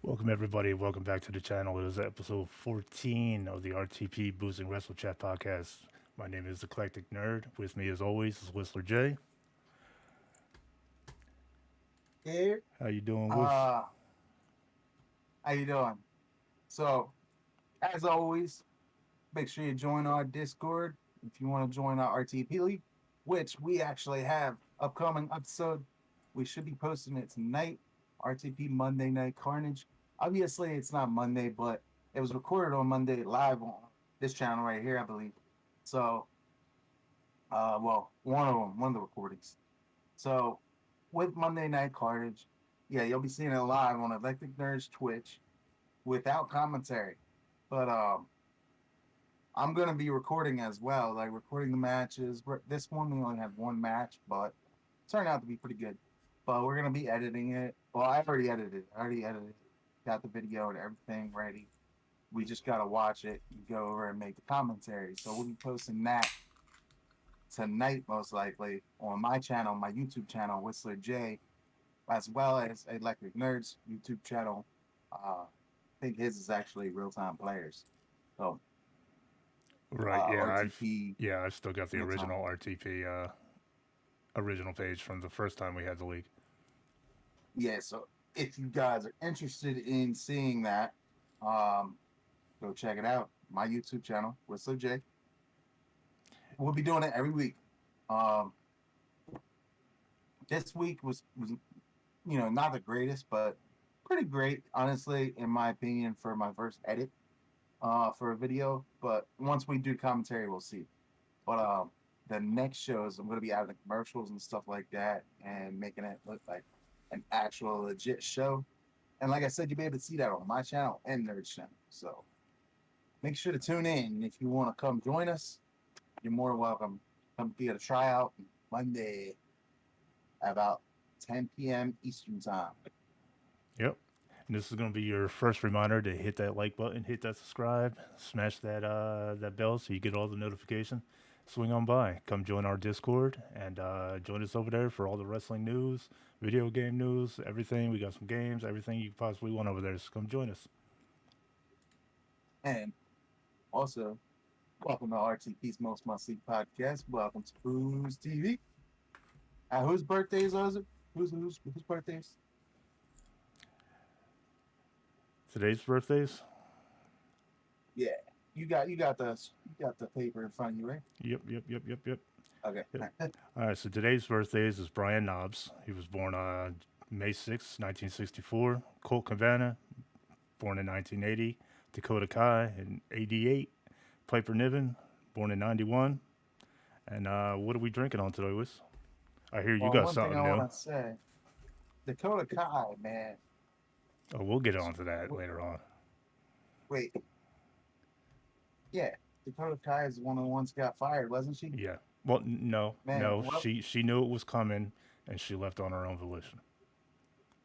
Welcome everybody. Welcome back to the channel. It is episode 14 of the RTP Boozing Wrestle Chat podcast. My name is Eclectic Nerd. With me as always is Whistler J. Here. How you doing, Whis? Uh, how you doing? So, as always, make sure you join our Discord if you want to join our RTP League, which we actually have upcoming episode. We should be posting it tonight. RTP Monday Night Carnage. Obviously, it's not Monday, but it was recorded on Monday live on this channel right here, I believe. So, well, one of the recordings. So, with Monday Night Carnage, yeah, you'll be seeing it live on Electric Nerds Twitch without commentary. But I'm gonna be recording as well, like recording the matches. This one we only had one match, but it turned out to be pretty good. But we're gonna be editing it. Well, I already edited it. I already edited it. Got the video and everything ready. We just gotta watch it and go over and make the commentary. So we'll be posting that tonight, most likely, on my channel, my YouTube channel, Whistler J, as well as Electric Nerds YouTube channel. I think his is actually Real Time Players. So Right, RTP I've still got the Real Time. original RTP original page from the first time we had the league. Yeah, so if you guys are interested in seeing that, um, go check it out. My YouTube channel, Whistler J. We'll be doing it every week. Um, this week was not the greatest, but pretty great, honestly, in my opinion, for my first edit for a video. But once we do commentary, we'll see. But the next shows, I'm going to be adding commercials and stuff like that, and making it look like an actual legit show. And like I said, you'll be able to see that on my channel and Nerd's channel. So make sure to tune in if you want to come join us. You're more welcome. Come get a tryout Monday at about 10 p.m. Eastern time. Yep. And this is going to be your first reminder to hit that like button, hit that subscribe, smash that bell so you get all the notification. Swing on by, come join our Discord, and join us over there for all the wrestling news, video game news, everything. We got some games, everything you possibly want over there. So come join us. And also, welcome to RTP's Most Must See podcast. Welcome to Who's TV. Whose birthdays was it? Whose birthdays? Today's birthdays. Yeah, you got the paper in front of you, right? Yep. Okay. Yep. All right, so today's birthdays is Brian Knobs. He was born May 6th, 1964. Colt Cabana, born in 1980. Dakota Kai in 88. Piper Niven, born in 91. And what are we drinking on today, Wiz? I hear you Well, got one thing something I new. want to say, Dakota Kai, man. Oh, we'll get onto that later on. Wait, yeah, Dakota Kai is one of the ones who got fired, wasn't she? Yeah. Well, no, Man, no. what? She knew it was coming, and she left on her own volition.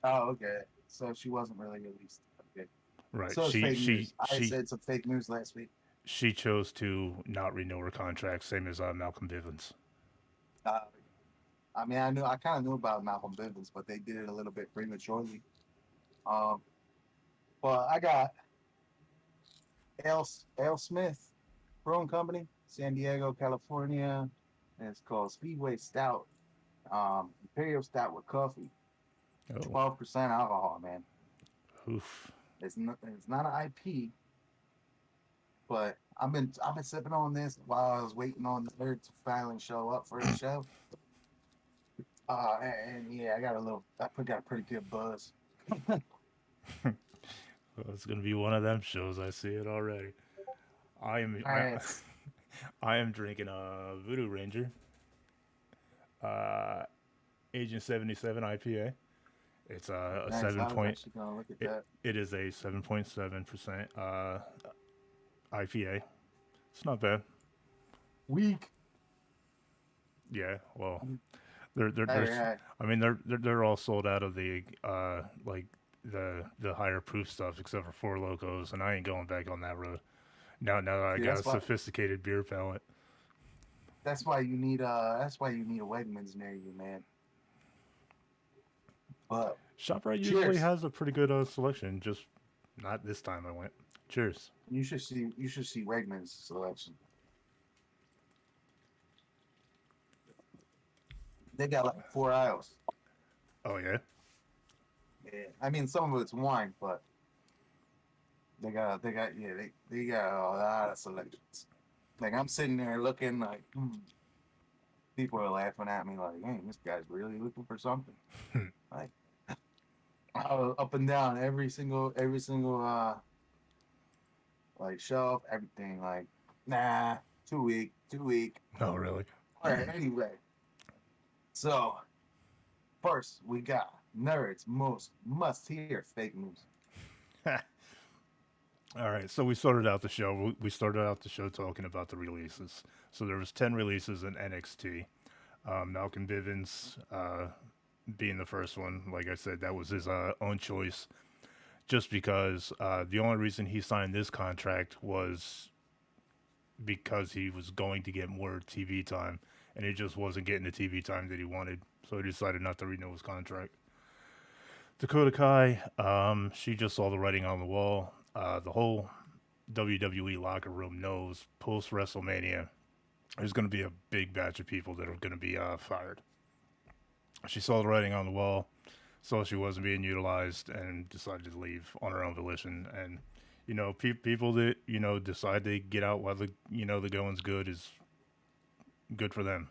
Oh, okay. So she wasn't really released. Okay. Right. So it's fake news. I said some fake news last week. She chose to not renew her contract, same as Malcolm Bivens. Uh, I kind of knew about Malcolm Bivens, but they did it a little bit prematurely. Um, but I got L Smith Brewing Company, San Diego, California. And it's called Speedway Stout, Imperial Stout with coffee, Oh, 12% alcohol, man. oof. It's not an IP, but I've been sipping on this while I was waiting on the third to finally show up for the show. And yeah, I got a pretty good buzz. Well, it's gonna be one of them shows. I see it already. I am All right, I am drinking a Voodoo Ranger, Agent 77 IPA. It's a nice. seven I was point. actually gonna look at It, that. it is a 7.7% IPA. It's not bad. Week. Yeah. Well, they're Hey, hey. I mean they're all sold out of the like the higher proof stuff except for Four Locos, and I ain't going back on that road. Now that I See, got a sophisticated beer palate. that's why you need a Wegmans near you, man. But ShopRite usually Cheers. has a pretty good selection. Just not this time I went. Cheers. You should see Wegmans selection. They got like 4 aisles. Oh yeah. Yeah. I mean, some of it's wine, but they got a lot of selections. Like I'm sitting there looking like people are laughing at me like, hey, this guy's really looking for something. Like I was up and down every single like shelf, everything like nah, too weak. Oh really? All right, anyway. So first we got nerds most must hear fake news. All right, so we started out the show. We started out the show talking about the releases. So there was 10 releases in NXT. Malcolm Bivens being the first one. Like I said, that was his own choice. Just because the only reason he signed this contract was because he was going to get more TV time, and he just wasn't getting the TV time that he wanted. So he decided not to renew his contract. Dakota Kai, she just saw the writing on the wall. The whole WWE locker room knows post WrestleMania there's going to be a big batch of people that are going to be fired. She saw the writing on the wall, saw she wasn't being utilized, and decided to leave on her own volition. And people that decide to get out while the going's good is good for them.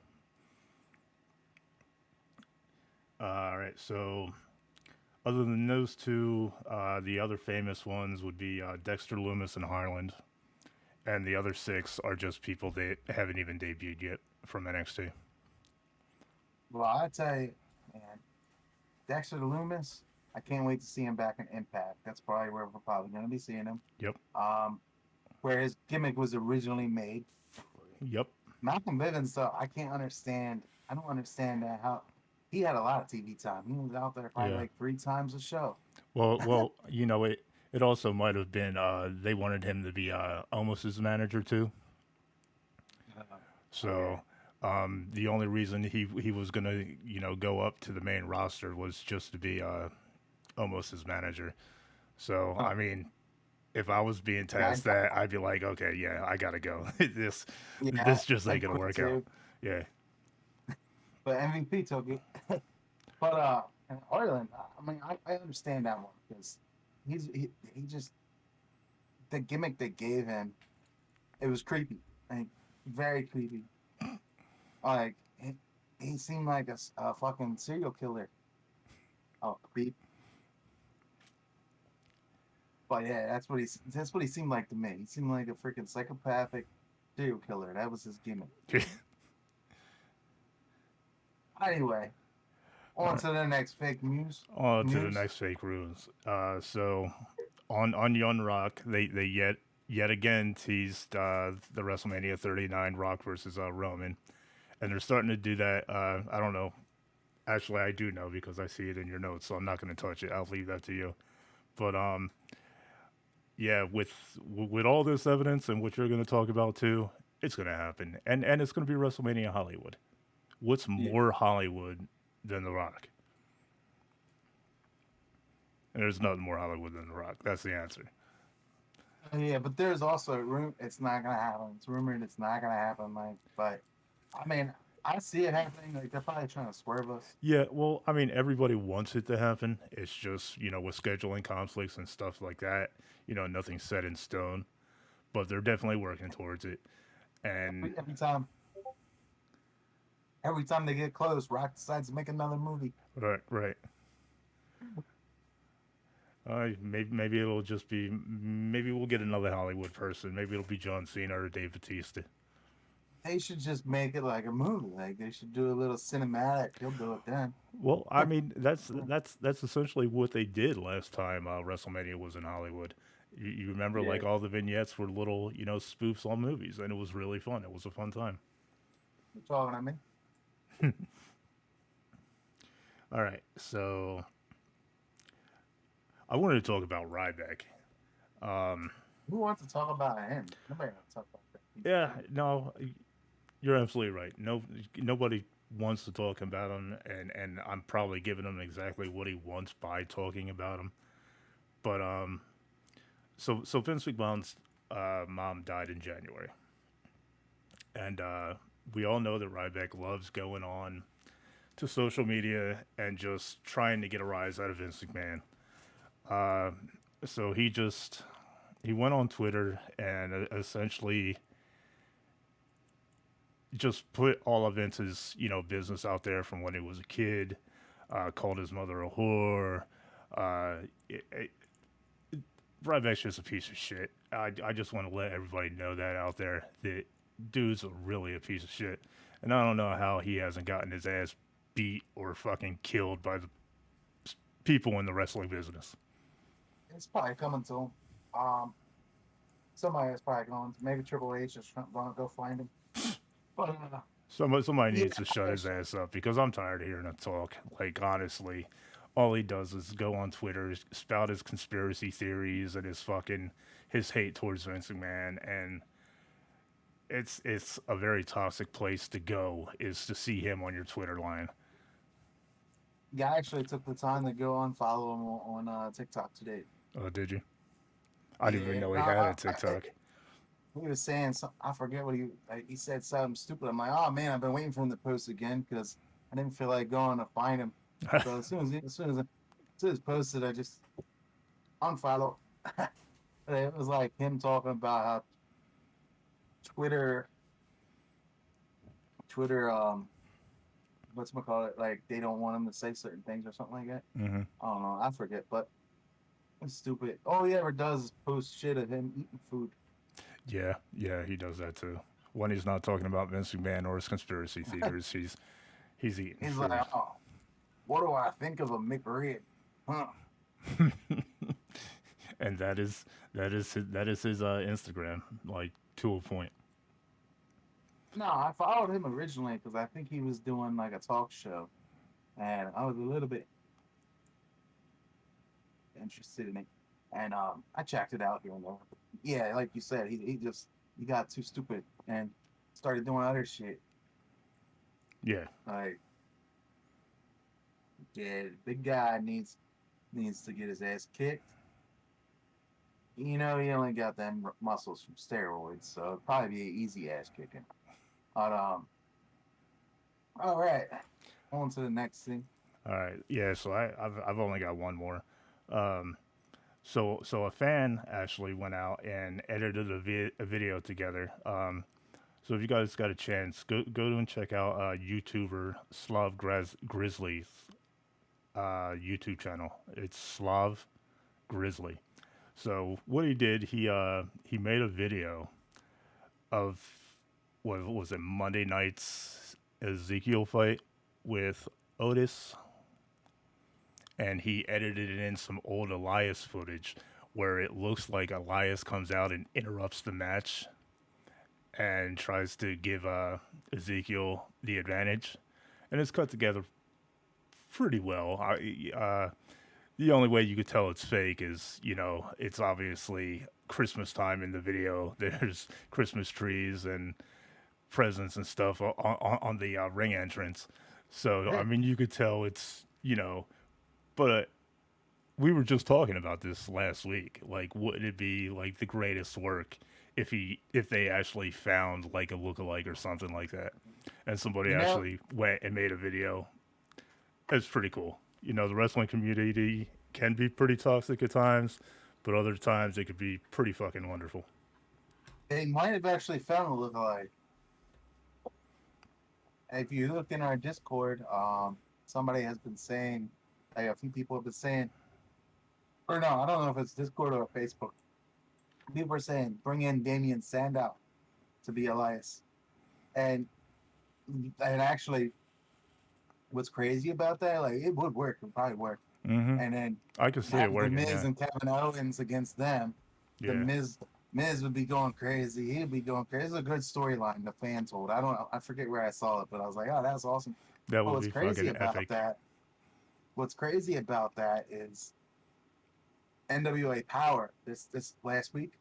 All right, so other than those two, the other famous ones would be Dexter Loomis and Harland, and the other six are just people that haven't even debuted yet from NXT. Well, I tell you, man, Dexter Loomis, I can't wait to see him back in Impact. That's probably where we're probably going to be seeing him. Yep, Um, where his gimmick was originally made. yep, Malcolm Bivens, though, I can't understand. I don't understand that how he had a lot of TV time. He was out there probably yeah. like 3 times a show. Well, it also might have been they wanted him to be almost his manager too. Oh yeah. So the only reason he was gonna go up to the main roster was just to be almost his manager. So Huh. I mean, if I was being Yeah, tasked that, I'd be like, okay, yeah, I gotta go. this yeah, this just ain't I'd gonna quit work out. too. Yeah, But MVP took it. But and Ireland, I mean, I understand that one because he just the gimmick they gave him, it was creepy, like very creepy. Like he seemed like a fucking serial killer. Oh, creep. But yeah, that's what he seemed like to me. He seemed like a freaking psychopathic serial killer. That was his gimmick. Anyway, All on right. to the next fake news. On to the News. next fake rules. So on Young Rock, they yet again teased the WrestleMania 39 Rock versus Roman, and they're starting to do that. I don't know. Actually, I do know because I see it in your notes, so I'm not going to touch it. I'll leave that to you. But yeah, with all this evidence and what you're going to talk about too, it's going to happen, and it's going to be WrestleMania Hollywood. What's Yeah. more Hollywood than The Rock? And there's nothing more Hollywood than The Rock. That's the answer. Yeah, but there's also a room. It's not gonna happen. It's rumored it's not gonna happen. Like, but I mean, I see it happening. Like they're probably trying to swerve us. Yeah, well, I mean, everybody wants it to happen. It's just, with scheduling conflicts and stuff like that, nothing's set in stone, but they're definitely working towards it. And Every time they get close, Rock decides to make another movie. right, right. Maybe it'll just be, maybe we'll get another Hollywood person. Maybe it'll be John Cena or Dave Bautista. They should just make it like a movie. Like they should do a little cinematic. He'll do it then. Well, I mean, that's essentially what they did last time WrestleMania was in Hollywood. You remember, Yeah, like all the vignettes were little, spoofs on movies, and it was really fun. It was a fun time. you're talking to me. All right, so I wanted to talk about Ryback. Um, Who wants to talk about him? Nobody wants to talk about that piece of yeah, shit. no, you're absolutely right. No, nobody. wants to talk about him, and I'm probably giving him exactly what he wants by talking about him. But so Vince McMahon's mom died in January, and we all know that Ryback loves going on to social media and just trying to get a rise out of Vince McMahon. Uh, so he went on Twitter and essentially just put all of Vince's business out there from when he was a kid. Called his mother a whore. It, Ryback's just a piece of shit. I just want to let everybody know that out there that dude's really a piece of shit, and I don't know how he hasn't gotten his ass beat or fucking killed by the people in the wrestling business. It's probably coming to him. Um, somebody is probably going. Maybe Triple H is going to go find him. But Somebody yeah, needs to shut his ass up because I'm tired of hearing him talk. Like honestly, all he does is go on Twitter, spout his conspiracy theories and his hate towards Vince McMahon, and it's a very toxic place to go is to see him on your Twitter line. yeah, I actually took the time to go and follow him on TikTok today. Oh, did you? I didn't even Yeah, know no, he had a TikTok. he was saying some, I forget what he said something stupid. I'm like, oh man, I've been waiting for him to post again because I didn't feel like going to find him. So as soon as posted, I just unfollow. It was like him talking about how Twitter, Twitter, what's call it? Like they don't want him to say certain things or something like that. hmm I don't know. I forget, but it's stupid. All he ever does is post shit of him eating food. Yeah, yeah, he does that too. When he's not talking about Vince McMahon or his conspiracy theories, he's eating He's like, food. oh, what do I think of a McRib? Huh? And that is his Instagram, like to a point. No, I followed him originally because I think he was doing like a talk show, and I was a little bit interested in it, and I checked it out here and there. Yeah, like you said, he got too stupid and started doing other shit. Yeah, Like, yeah, the big guy needs to get his ass kicked. You know, he only got them muscles from steroids, so it'd probably be an easy ass kicking. But all right, on to the next thing. all right. Yeah, so I've only got one more. Um, so a fan actually went out and edited a video together. So if you guys got a chance, go to and check out YouTuber Grizzly's YouTube channel. It's Slav Grizzly. So what he did, he made a video of what was it Monday night's Ezekiel fight with Otis, and he edited in some old Elias footage where it looks like Elias comes out and interrupts the match and tries to give Ezekiel the advantage, and it's cut together pretty well. The only way you could tell it's fake is, it's obviously Christmas time in the video. There's Christmas trees and presents and stuff on the ring entrance. So, I Hey, mean, you could tell but we were just talking about this last week. Like, would it be like the greatest work if they actually found like a lookalike or something like that, and somebody you know, actually went and made a video? It's pretty cool. The wrestling community can be pretty toxic at times, but other times it could be pretty fucking wonderful. they might have actually found a lookalike. If you look in our Discord, somebody has been saying, like a few people have been saying, or no, I don't know if it's Discord or Facebook. People are saying bring in Damian Sandow to be Elias, and actually, what's crazy about that? Like it would work, it would probably work. hmm And then I can see it have the working. Miz Yeah, and Kevin Owens against them. The yeah, Miz would be going crazy. He'd be going crazy. It's a good storyline the fan told. I forget where I saw it, but I was like, oh, that's awesome. that But would be fucking epic. what's crazy about that is NWA Power this last week.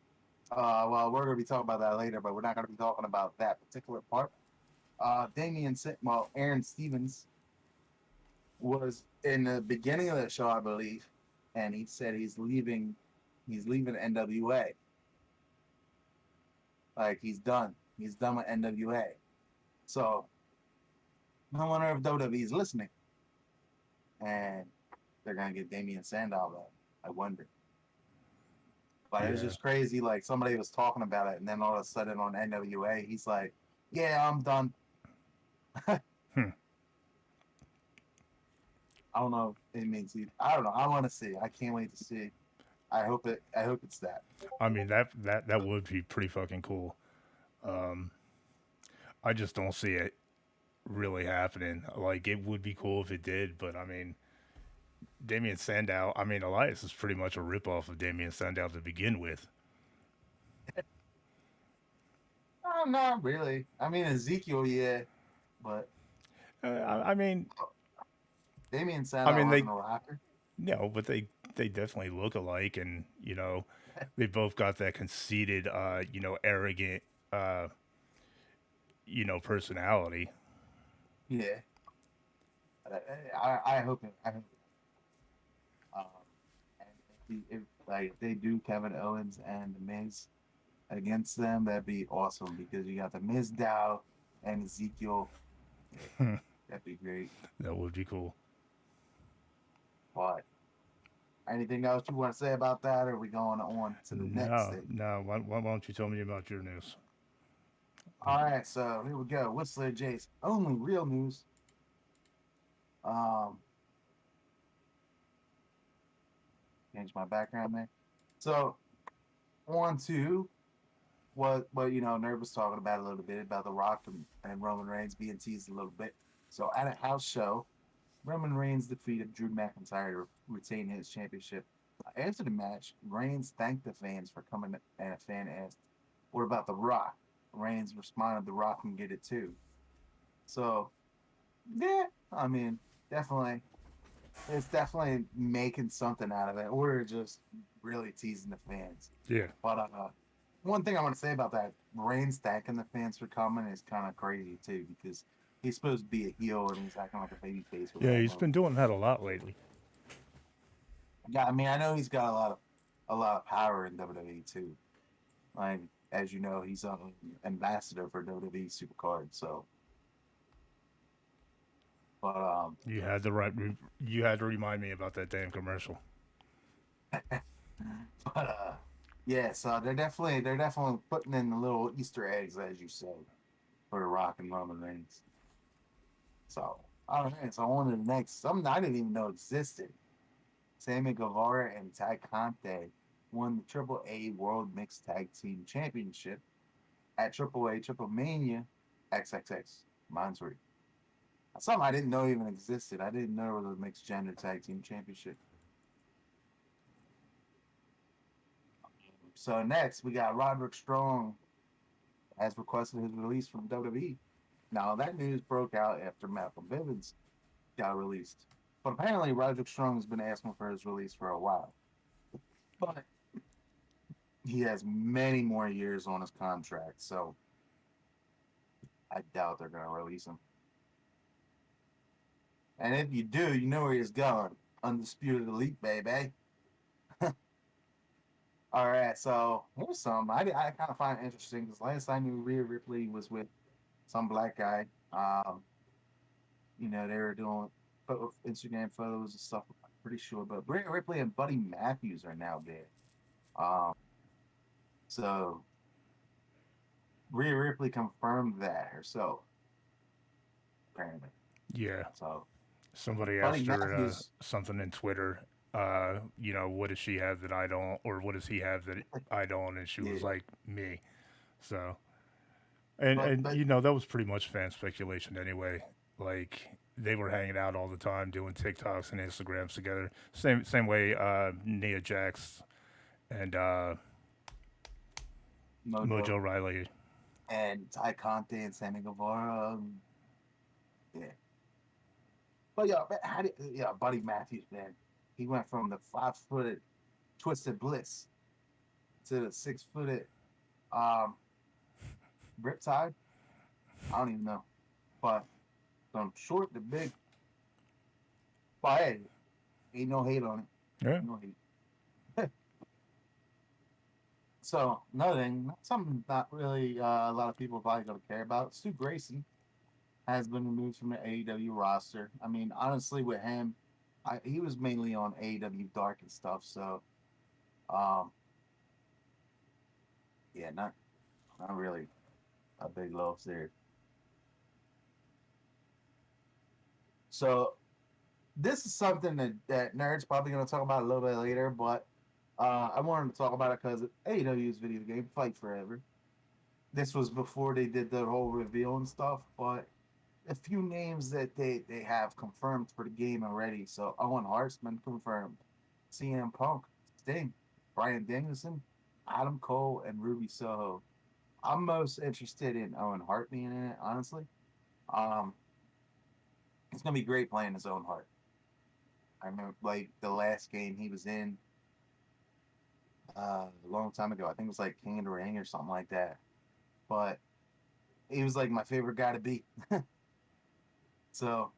Well, we're gonna be talking about that later, but we're not gonna be talking about that particular part. Well, Aaron Stevens was in the beginning of the show, I believe, and he said he's leaving. He's leaving NWA. Like he's done. He's done with NWA. So I wonder if WWE is listening and they're gonna get Damian Sandow though. I wonder. But it was Yeah. just crazy. Like somebody was talking about it, and then all of a sudden on NWA, he's like, "Yeah, I'm done." Hmm. I don't know. It means I don't know. I want to see. I can't wait to see. I hope it. I hope it's that. I mean that would be pretty fucking cool. Um, I just don't see it really happening. Like it would be cool if it did, but I mean, Damien Sandow. I mean, Elias is pretty much a ripoff of Damien Sandow to begin with. Not really. I mean Ezekiel, yeah, but I mean, Damian I Sandow mean wasn't they a rocker. no, but they definitely look alike, and they both got that conceited, arrogant, uh, personality. Yeah, I hope it. I hope. Um, and if like if they do Kevin Owens and the Miz against them, that'd be awesome because you got the Miz Dow and Ezekiel. Yeah, that'd be great. That would be cool. But anything else you want to say about that? Or are we going on to the next No, thing? no. Why don't you tell me about your news? All right, so here we go. Whistler Jace, only real news. Um, change my background there. So on to what Nerv was talking about a little bit about The Rock and Roman Reigns being teased a little bit. So at a house show, Roman Reigns defeated Drew McIntyre to retain his championship. After the match, Reigns thanked the fans for coming, and a fan asked, "What about The Rock?" Reigns responded, "The Rock can get it too." So yeah, I mean, definitely, it's definitely making something out of it. We're just really teasing the fans. Yeah, But one thing I want to say about that, Reigns thanking the fans for coming is kind of crazy too, because he's supposed to be a heel and he's acting like a baby face with yeah. that He's move. been doing that a lot lately. Yeah, I mean, I know he's got a lot of power in WWE too. Like as you know, he's an ambassador for WWE Supercard. So, but You had the right. You had to remind me about that damn commercial. but yeah, so they're definitely putting in the little Easter eggs, as you say, for the Rock and Roman Reigns. So all right, so on to the next. Something I didn't even know existed. Sammy Guevara and Ty Conte won the Triple A World Mixed Tag Team Championship at Triple A Triple Mania XXX Monterey. Something I didn't know even existed. I didn't know there was a mixed gender tag team championship. So next we got Roderick Strong has requested his release from WWE. Now that news broke out after Malcolm Bivens got released. But apparently Roderick Strong has been asking for his release for a while. But he has many more years on his contract, so I doubt they're gonna release him. And if you do, you know where he's going. Undisputed Elite, baby. All right, so here's some I kind of find interesting because last I knew Rhea Ripley was with some black guy. They were doing Instagram photos and stuff. I'm pretty sure, but Rhea Ripley and Buddy Matthews are now there. Um, so Rhea Ripley confirmed that herself, apparently. Yeah. So Somebody Buddy asked her Matthews, something in Twitter. What does she have that I don't, or what does he have that I don't? And she was yeah, like, me. So, and but and but that was pretty much fan speculation anyway. Like they were hanging out all the time, doing TikToks and Instagrams together. Same way Nia Jax and Mojo Mojo Riley. and Ty Conte and Sammy Guevara, yeah. But yeah, Buddy Matthews, man, he went from the 5-footed Twisted Bliss to the 6-footed um Riptide. I don't even know. but from short to big, but hey, ain't no hate on it. Yeah. No hate. So another thing, something not really a lot of people probably gonna care about. Stu Grayson has been removed from the AEW roster. I mean, honestly, with him, he was mainly on AEW Dark and stuff. So, um, yeah, not really a big loss there. So this is something that nerds probably gonna talk about a little bit later, but I wanted to talk about it because AEW's video game Fight Forever. This was before they did the whole reveal and stuff, but a few names that they have confirmed for the game already. So Owen Hartman confirmed, CM Punk, Sting, Brian Danielson, Adam Cole, and Ruby Soho. I'm most interested in Owen Hart being in it, honestly. Um, it's gonna be great playing his own Hart. I remember like the last game he was in a long time ago. I think it was like King of the Ring or something like that. But he was like my favorite guy to beat. So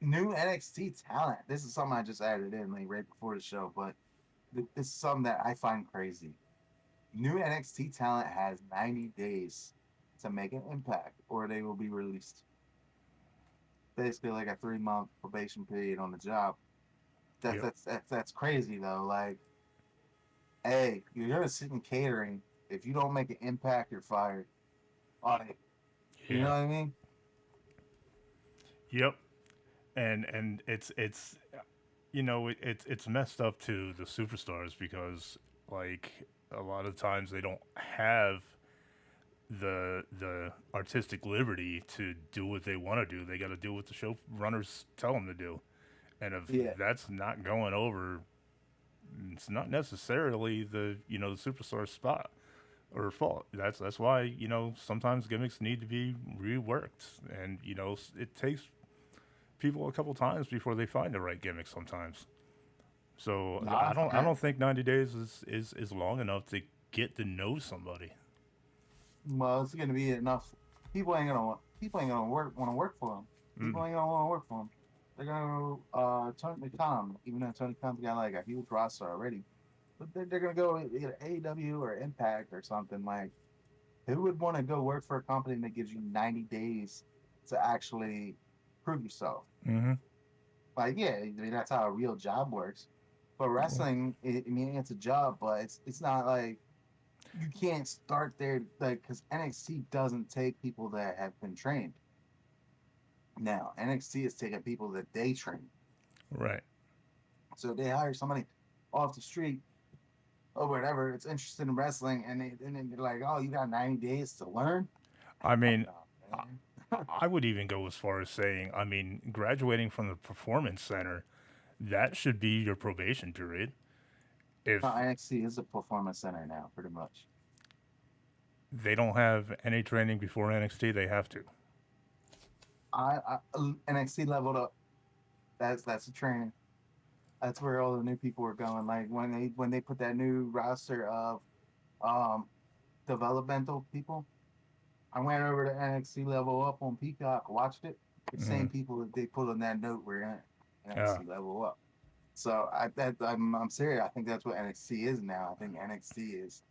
new NXT talent. This is something I just added in like right before the show, but this is something that I find crazy. New NXT talent has 90 days to make an impact, or they will be released. Basically, like a 3 month probation period on the job. Yep. That's crazy though. Like, hey, you're gonna sit in catering. If you don't make an impact, you're fired. Like, you know Yeah. what I mean? Yep. And it's it's messed up to the superstars because like a lot of times they don't have the artistic liberty to do what they want to do. They got to do what the showrunners tell them to do. And if Yeah. that's not going over, it's not necessarily the superstar spot or fault. That's why sometimes gimmicks need to be reworked, and it takes people a couple times before they find the right gimmick sometimes. So No, I don't think 90 days is long enough to get to know somebody. well, it's gonna be enough. People ain't gonna want to work for them. People Mm. ain't gonna want to work for them. They're gonna Tony Khan, even though Tony Khan's got like a huge roster already, but they're gonna go either AEW or Impact or something. Like, who would want to go work for a company that gives you 90 days to actually prove yourself? Hmm. Like, yeah, I mean that's how a real job works. But wrestling, I mean, it's a job, but it's not like you can't start there like because NXT doesn't take people that have been trained. Now NXT is taking people that they train. Right. So they hire somebody off the street or whatever. It's interested in wrestling, and then they're like, "Oh, you got 90 days to learn." I Heck mean, no, I man. I would even go as far as saying, I mean, graduating from the performance center, that should be your probation period. No, If NXT is a performance center now, pretty much. they don't have any training before NXT, they have to. NXT leveled up. That's a training. That's where all the new people are going. Like when they put that new roster of um developmental people. I went over to NXT Level Up on Peacock, watched it. The Mm. same people that they put on that note were in Yeah. NXT Level Up. So I'm serious. I think that's what NXT is now. I think NXT is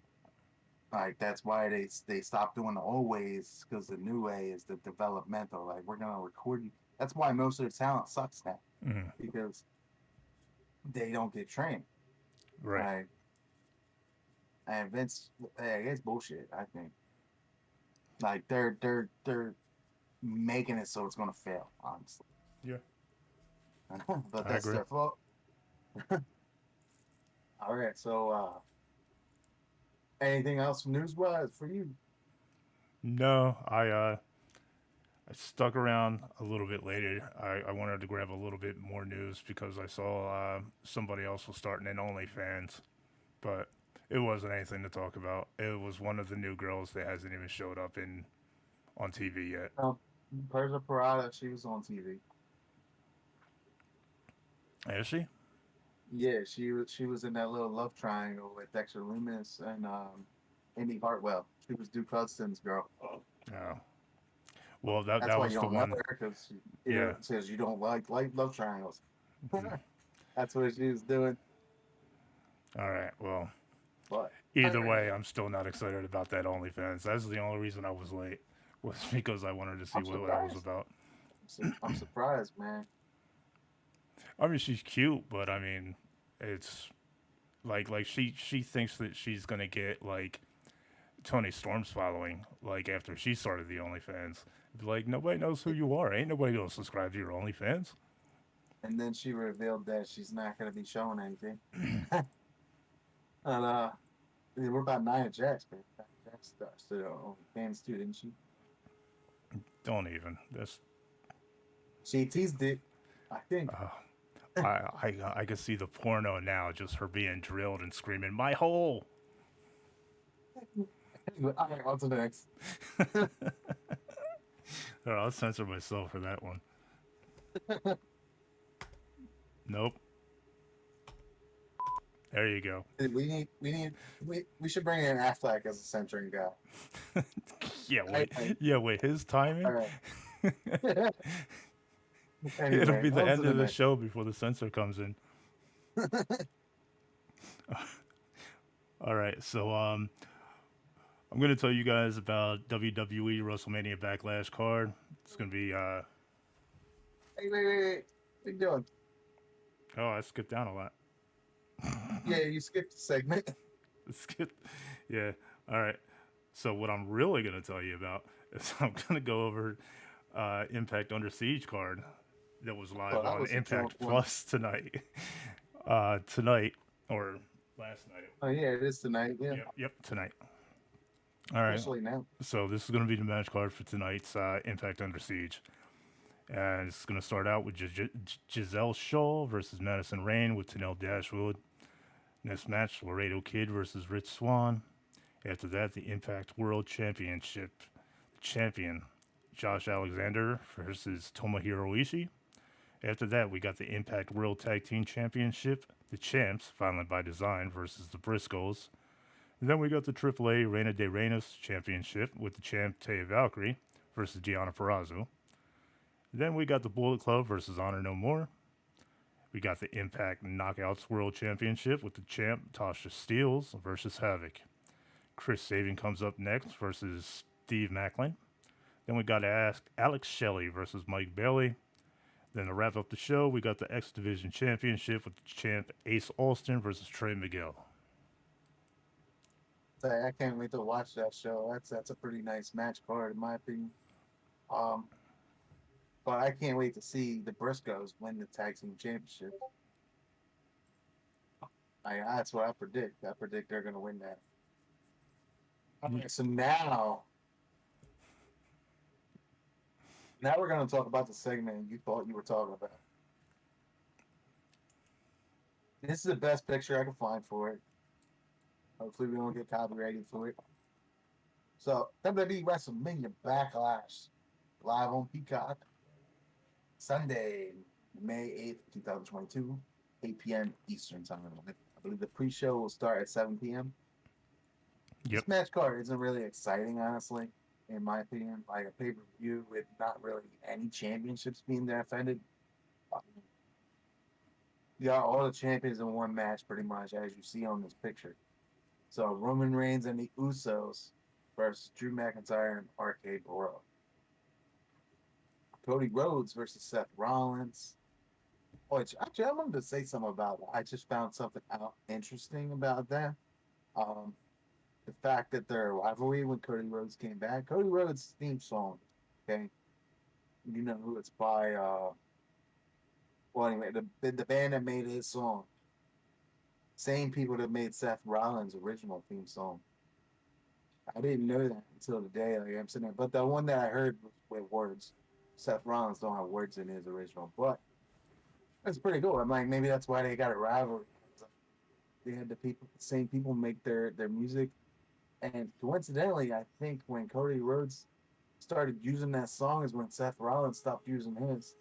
like that's why they stopped doing the old ways because the new way is the developmental. Like we're gonna record you. That's why most of the talent sucks now Mm. because they don't get trained. Right. Like and Vince, hey, it's bullshit. I think like they're making it so it's gonna fail. Honestly. Yeah. But I that's agree. their fault. All right. So, anything else news wise for you? No, I stuck around a little bit later. I wanted to grab a little bit more news because I saw somebody else was starting an OnlyFans, but it wasn't anything to talk about. It was one of the new girls that hasn't even showed up in on TV yet. Um, Persia Parada, she was on TV. Is she? Yeah, she was in that little love triangle with Dexter Loomis and Indy Hartwell. She was Duke Hudson's girl. Yeah. Well, that That's that why you was the don't know one. her because Yeah. it says you don't like love triangles. That's what she was doing. All right. Well, But all either right, way, I'm still not excited about that OnlyFans. That's the only reason I was late, was because I wanted to see I'm what that was surprised. about. I'm surprised, man. I mean, she's cute, but I mean, it's like she thinks that she's gonna get like Tony Storm's following, like after she started the OnlyFans. Like nobody knows who you are. Ain't nobody gonna subscribe to your OnlyFans. And then she revealed that she's not going to be showing anything. And we're about Nia Jax, man. Nia Jax started her own fans too, didn't she? Don't even. That's She teased it, I think. uh, I can see the porno now, just her being drilled and screaming my hole. Anyway, all right, on to the next. I'll censor myself for that one. Nope. There you go. We should bring in Affleck as a centering guy. Yeah, All wait. right, Yeah, wait. His all timing. right. It'll Anyway, be the on to end the of the next. show before the censor comes in. All right, so I'm gonna tell you guys about WWE WrestleMania Backlash card. It's gonna be Hey, wait. What are you doing? oh, I skipped down a lot. Yeah, you skipped a segment. Skip, yeah. All right. So what I'm really gonna tell you about is I'm gonna go over Impact Under Siege card that was live Well, that on was a joint Impact one. Plus tonight. Tonight or last night. Oh yeah, it is tonight. Yeah, Yep, tonight. All right. especially now. So this is going to be the match card for tonight's Impact Under Siege, and it's going to start out with Giselle Shaw versus Madison Rain with Tenille Dashwood. Next match, Laredo Kid versus Rich Swann. After that, the Impact World Championship champion Josh Alexander versus Tomohiro Ishii. After that, we got the Impact World Tag Team Championship, the champs, Violent by Design versus the Briscoes. And then we got the AAA Reina de Reinas Championship with the champ Taya Valkyrie versus Deanna Purrazzo. Then we got the Bullet Club versus Honor No More. We got the Impact Knockouts World Championship with the champ Tasha Steeles versus Havoc. Chris Sabin comes up next versus Steve Macklin. Then we got Alex Shelley versus Mike Bailey. Then to wrap up the show, we got the X Division Championship with the champ Ace Austin versus Trey Miguel. I can't wait to watch that show. That's a pretty nice match card in my opinion. Um, but I can't wait to see the Briscoes win the tag team championship. That's what I predict. I predict they're going to win that. All right, so now we're going to talk about the segment you thought you were talking about. This is the best picture I can find for it. Hopefully, we don't get copyrighted for it. So, WWE WrestleMania Backlash live on Peacock Sunday, May 8th, 2022, 8 p.m. Eastern Time. I believe the pre show will start at 7 p.m. Yep. This match card isn't really exciting, honestly, in my opinion. Like a pay per view with not really any championships being defended. You got all the champions in one match, pretty much, as you see on this picture. So Roman Reigns and the Usos versus Drew McIntyre and RK Bro. Cody Rhodes versus Seth Rollins. Oh, actually, I wanted to say something about that. I just found something out interesting about that. Um, the fact that their rivalry when Cody Rhodes came back. Cody Rhodes' theme song, okay? You know who it's by. Well, anyway, the band that made his song, same people that made Seth Rollins' original theme song. I didn't know that until today. Like I'm sitting there, but the one that I heard was with words. Seth Rollins don't have words in his original, but that's pretty cool. I'm like, maybe that's why they got a rivalry. They had the same people make their music, and coincidentally, I think when Cody Rhodes started using that song is when Seth Rollins stopped using his.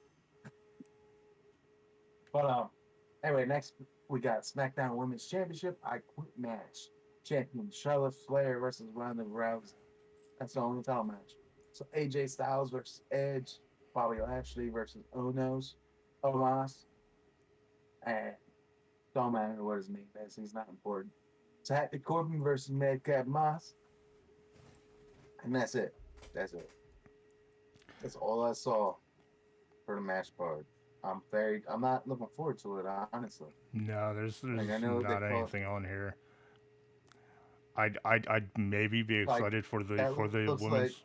But anyway, next we got SmackDown Women's Championship I Quit match. Champion Charlotte Flair versus Ronda Rousey. That's the only title match. So AJ Styles versus Edge, Bobby Lashley versus Omos, and don't matter what his name is, he's not important. So Happy Corbin versus Madcap Moss, and that's it. That's it. That's all I saw for the match card. I'm not looking forward to it, honestly. No, Like I there's know they not call it anything on here. I'd maybe be like excited that for the looks like women's.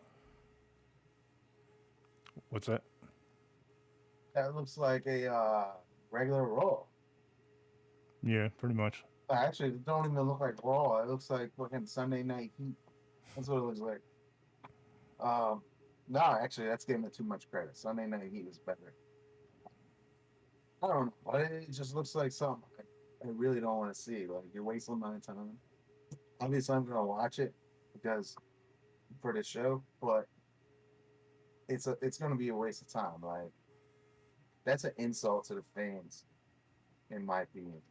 What's that? a regular Raw. Yeah, pretty much. Actually, it don't even look like Raw. It looks like fucking Sunday Night Heat. That's what it looks like. Um, no, actually, that's giving it too much credit. Sunday Night Heat was better. I don't know, but it just looks like something I really don't want to see. Like you're wasting my time. Obviously, I'm gonna watch it because for the show, but it's gonna be a waste of time. Like that's an insult to the fans, in my opinion.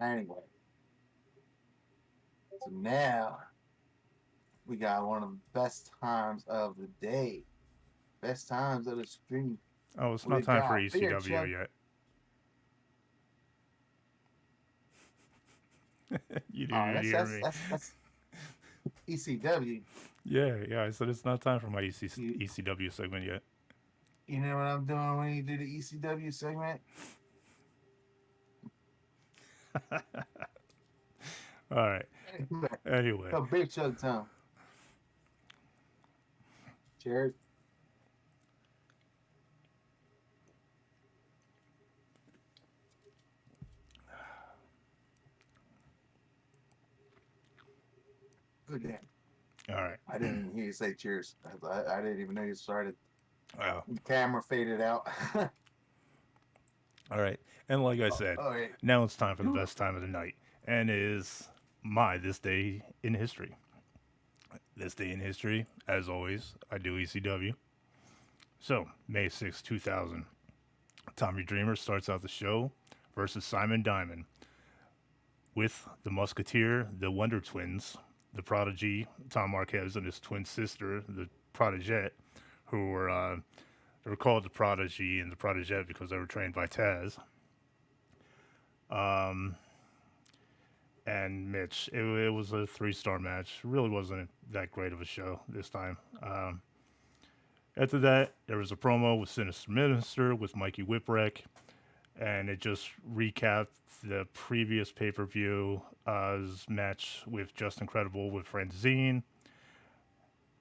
Anyway, so now we got one of the best times of the day, best times of the stream. Oh, it's not We time for got Beer ECW Chug. yet. You Oh, didn't hear me. that's ECW. Yeah, yeah. I said it's not time for my You ECW segment yet. you know what I'm doing when you do the ECW segment? All right. Anyway, So Beer Chug time. Cheers. Again. all right. I didn't even hear you say cheers. I didn't even know you started. Wow. The camera faded out. All right. And like I said, All right. now it's time for the best time of the night, and it is my this day in history. This day in history, as always, I do ECW. So May 6, 2000, Tommy Dreamer starts out the show versus Simon Diamond with the Musketeer, the Wonder Twins, the Prodigy, Tom Marquez, and his twin sister, the Prodigette, who were they were called the Prodigy and the Prodigette because they were trained by Taz. Um, and Mitch. It was a 3-star match. Really wasn't that great of a show this time. After that, there was a promo with Sinister Minister with Mikey Whipwreck, and it just recapped the previous pay per view match with Just Incredible with Francine,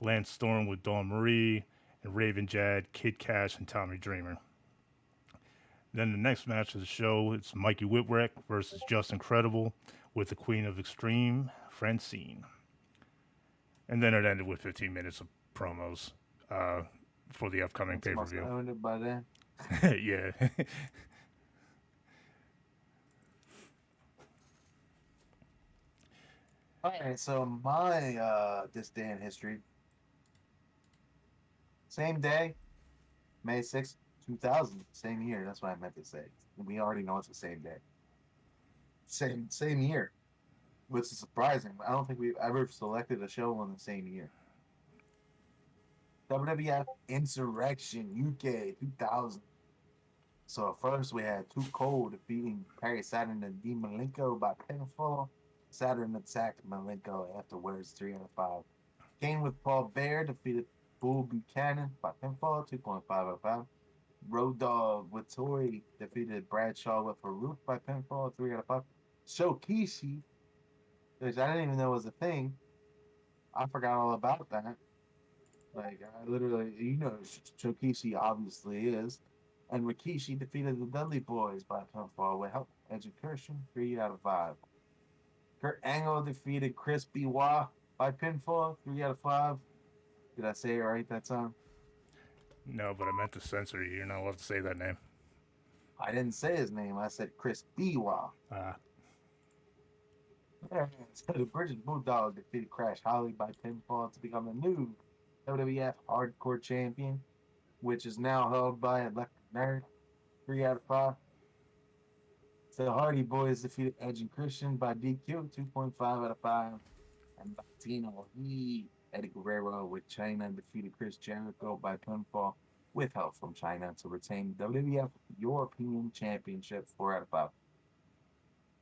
Lance Storm with Dawn Marie, and Raven Jad, Kid Cash, and Tommy Dreamer. Then the next match of the show is Mikey Whipwreck versus Just Incredible with the Queen of Extreme, Francine. And then it ended with 15 minutes of promos uh, for the upcoming That's pay per must have view. owned it by then. Yeah. All right. So my this day in history, same day, May 6th, 2000, same year. That's what I meant to say. We already know it's the same day, same year, which is surprising. I don't think we've ever selected a show on the same year. WWF Insurrection UK 2000. So first we had Too Cold defeating Perry Saturn and Dean Malenko by pinfall. Saturn attacked Malenko afterwards 3 out of 5. Kane with Paul Bear defeated Bull Buchanan by pinfall 2.5 out of 5. Road Dogg with Tori defeated Bradshaw with Farouk by pinfall 3 out of 5. Shokishi, which I didn't even know was a thing. I forgot all about that. Like I literally, Shokishi obviously is, and Rikishi defeated the Dudley Boys by pinfall with help education 3 out of 5. Kurt Angle defeated Chris Benoit by pinfall 3 out of 5. Did I say it right that time? No, but I meant to censor you. You're not allowed to say that name. I didn't say his name. I said Chris Benoit. Uh, So the British Bulldog defeated Crash Holly by pinfall to become the new WWF Hardcore Champion, which is now held by Electric Nerd 3 out of 5. So the Hardy Boys defeated Edge and Christian by DQ 2.5 out of 5. and Latino Heat. Eddie Guerrero with China defeated Chris Jericho by pinfall with help from China to retain the WWF European Championship 4 out of 5.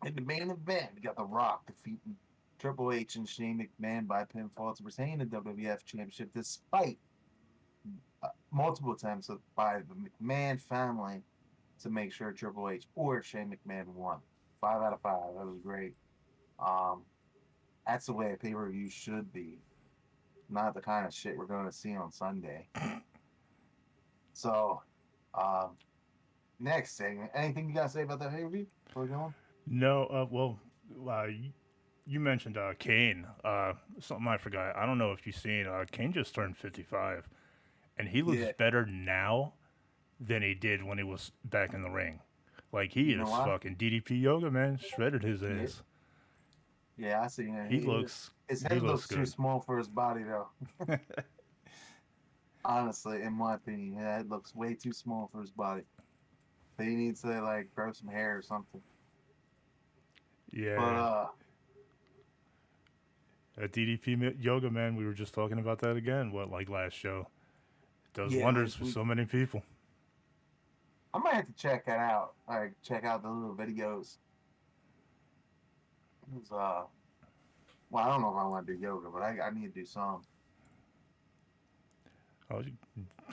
In the main event, we got The Rock defeating Triple H and Shane McMahon by pinfall to retain the WWF Championship despite multiple attempts by the McMahon family to make sure Triple H or Shane McMahon won. 5 out of 5. That was great. Um, that's the way a pay per view should be, not the kind of shit we're going to see on Sunday. So, um, next segment. Anything you got to say about that pay per view before we go on? No, you mentioned Kane. Something I forgot. I don't know if you've seen. Kane just turned 55, and he looks Yeah. better now than he did when he was back in the ring. Like he You know is why? fucking DDP yoga, man. Shredded his Yeah. ass. Yeah, I see him. He looks His he head looks looks too good. small for his body, though. Honestly, in my opinion, yeah, it looks way too small for his body. He needs to like grow some hair or something. But Yeah, that DDP yoga, man. We were just talking about that again. What like last show? It does yeah, wonders last for week so many people. I might have to check that out. Like check out the little videos. It was, well, I don't know if I want to do yoga, but I need to do some. Oh,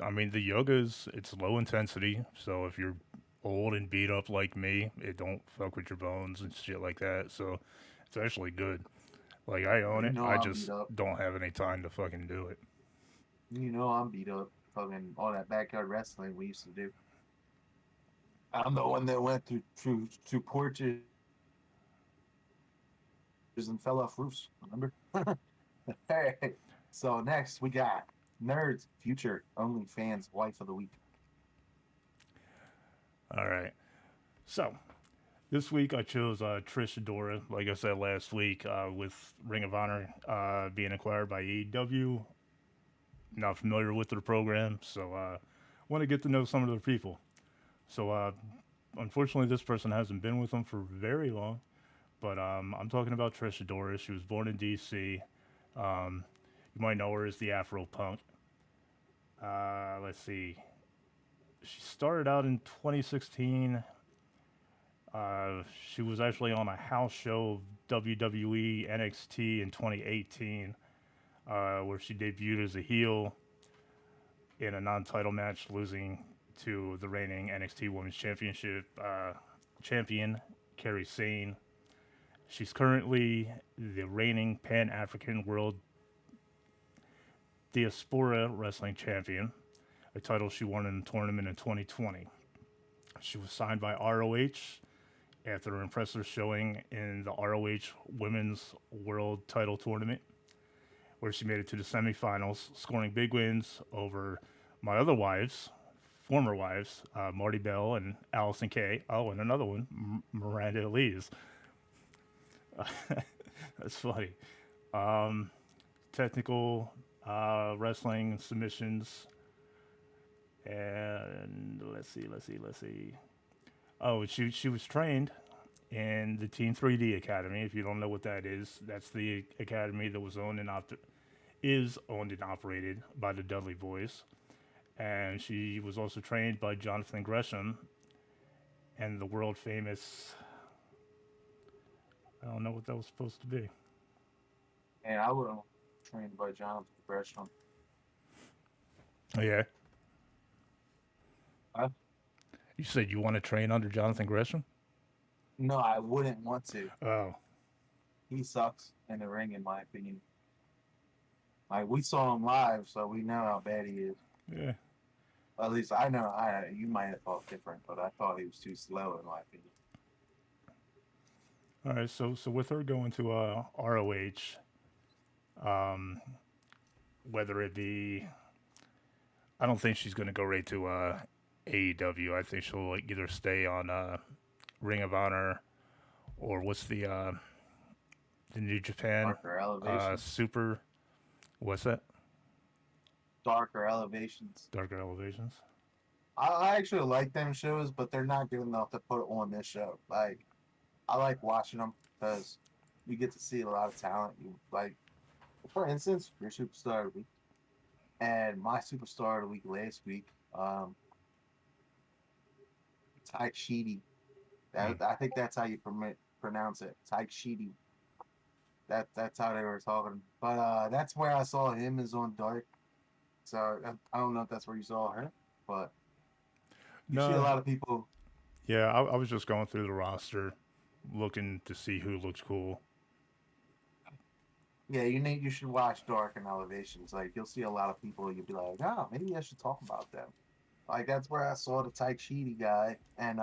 I mean, the yoga is it's low intensity, so if you're old and beat up like me, it don't fuck with your bones and shit like that. So it's actually good. Like I Well, own you it. know I I'm beat just up. don't have any time to fucking do it. You know I'm beat up. Fucking all that backyard wrestling we used to do. I'm the one that went through porches and fell off roofs. Remember? Hey. So next we got Nerds Future OnlyFans Wife of the Week. All right. So this week I chose Trish Adora. Like I said last week, with Ring of Honor being acquired by AEW. Not familiar with their program, so want to get to know some of their people. So unfortunately, this person hasn't been with them for very long. But I'm talking about Trisha Doris. She was born in D.C. Um, you might know her as the Afro Punk. Let's see. She started out in 2016. She was actually on a house show of WWE NXT in 2018, where she debuted as a heel in a non-title match, losing to the reigning NXT Women's Championship champion Kerry Sane. She's currently the reigning Pan African World Diaspora Wrestling Champion, a title she won in a tournament in 2020. She was signed by ROH after an impressive showing in the ROH Women's World Title Tournament, where she made it to the semifinals, scoring big wins over my other wives, former wives, Marty Bell and Allison Kay. Oh, and another one, Miranda Elise. That's funny. Technical wrestling submissions, and let's see. Oh, she was trained in the Team 3D Academy. If you don't know what that is, that's the academy that was owned and is owned and operated by the Dudley Boys. And she was also trained by Jonathan Gresham and the world famous. I don't know what that was supposed to be. And I would have trained by Jonathan Gresham. Oh, yeah, Huh? you said you want to train under Jonathan Gresham. No, I wouldn't want to. Oh, He sucks in the ring, in my opinion. Like we saw him live, so we know how bad he is. yeah. At least I know. I You might have thought different, but I thought he was too slow, in my opinion. All right. So with her going to ROH, um, whether it be, I don't think she's going to go right to AEW. I think she'll like, either stay on Ring of Honor or what's the New Japan Darker elevations, Super. What's that? darker elevations. Darker Elevations. I actually like them shows, but they're not good enough to put on this show. Like I like watching them because you get to see a lot of talent. You like for instance, your superstar of the week and my superstar of the week last week, um, Tai Sheedy. Mm. I think that's how you pronounce it, Tai Sheedy. That's how they were talking. But that's where I saw him is on Dark. So I don't know if that's where you saw her, but you see a No, lot of people. yeah, I was just going through the roster, looking to see who looks cool. Yeah, you should watch Dark and Elevations. Like you'll see a lot of people. You'll be like, oh, maybe I should talk about them. Like that's where I saw the Tai Cheedy guy, and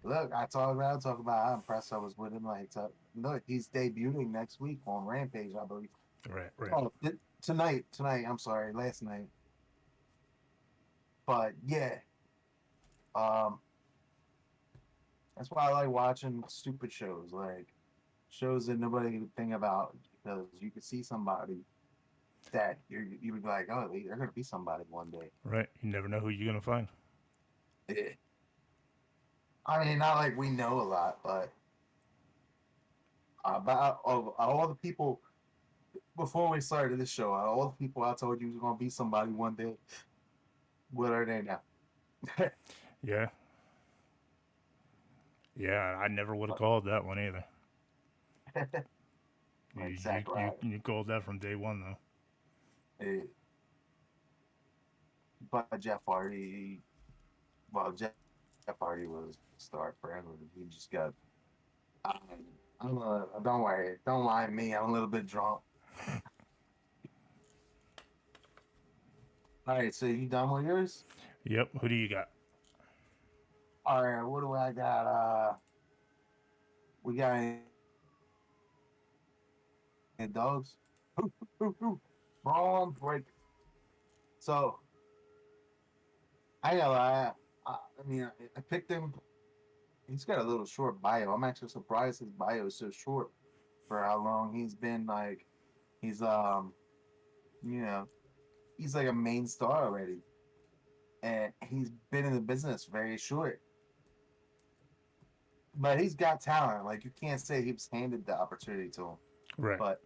look, talk about how impressed I was with him. Like, look, he's debuting next week on Rampage, I believe. Right, right. Oh, tonight. I'm sorry, last night. But yeah, um, that's why I like watching stupid shows, like shows that nobody would think about, because you could see somebody that you would be like, oh, they're gonna be somebody one day. Right. You never know who you're gonna find. Yeah. I mean, not like we know a lot, but about all the people before we started this show, all the people I told you was gonna be somebody one day, what are they now? Yeah, yeah. I never would have called that one either. You Like you Zack you, Ryder. you called that from day one though. Eh, but Jeff Hardy, well, Jeff Hardy was a star forever. He just got, I, don't worry, don't mind me. I'm a little bit drunk. All right, so you done with yours? Yep. Who do you got? All right, what do I got? We got any dogs? Braun break. So I got I mean, I picked him. He's got a little short bio. I'm actually surprised his bio is so short for how long he's been. Like he's you know, he's like a main star already, and he's been in the business very short. But he's got talent. Like you can't say he was handed the opportunity to him. Right. But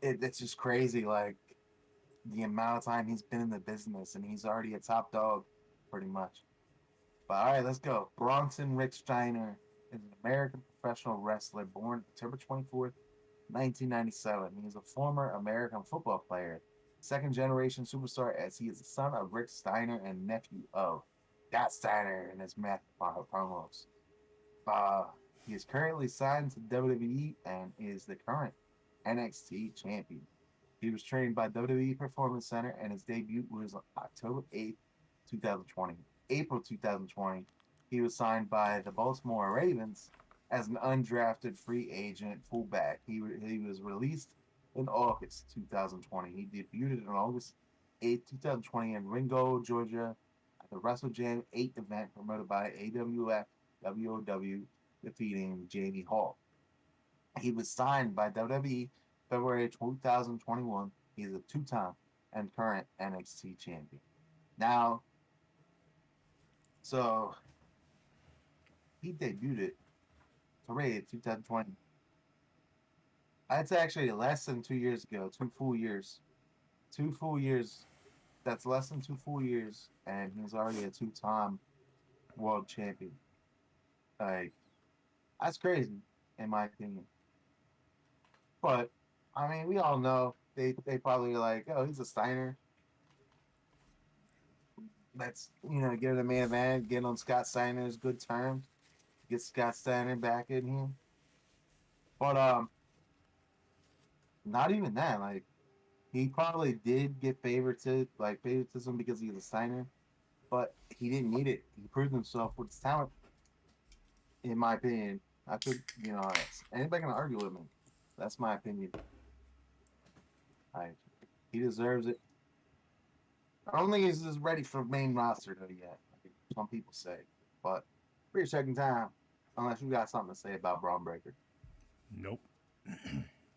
it's just crazy. Like the amount of time he's been in the business, and he's already a top dog, pretty much. But all right, let's go. Bronson Rick Steiner is an American professional wrestler born October 24th, 1997. He is a former American football player, second generation superstar, as he is the son of Rick Steiner and nephew of Dot Steiner and his Matt promos. Uh, he is currently signed to WWE and is the current NXT champion. He was trained by WWE Performance Center, and his debut was on October 8th, 2020. April 2020, he was signed by the Baltimore Ravens as an undrafted free agent fullback. He was released in August 2020. He debuted on August 8th, 2020 in Ringo, Georgia at the Wrestle Jam 8 event promoted by AWF WOW, defeating Jamie Hall. He was signed by WWE February 2021. He is a two-time and current NXT champion. Now, so he debuted at Parade 2020. That's actually less than 2 years ago, 2 full years. 2 full years. That's less than 2 full years, and he's already a two-time world champion. Like, that's crazy, in my opinion. But, I mean, we all know they probably like, oh, he's a Steiner. Let's get the main event, get on Scott Steiner's good terms, get Scott Steiner back in here. But not even that. Like he probably did get favoritism because he's a Steiner, but he didn't need it. He proved himself with his talent, in my opinion. I could, anybody can argue with me. That's my opinion. Like he deserves it. I don't think he's just ready for main roster though yet. Like some people say, but for your second time, unless you got something to say about Braun Breaker. Nope.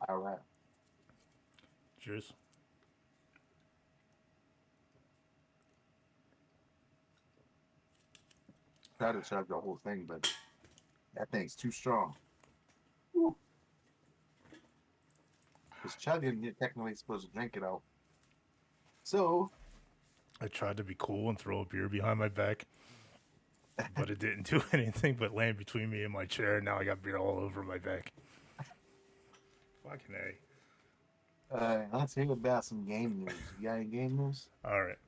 All right. Cheers. Try to chug the whole thing, but that thing's too strong. Woo. Because chugging, you're technically supposed to drink it out. So, I tried to be cool and throw a beer behind my back, but it didn't do anything but land between me and my chair. And now I got beer all over my back. Fucking A. let's hear about some game news. You got any game news? All right.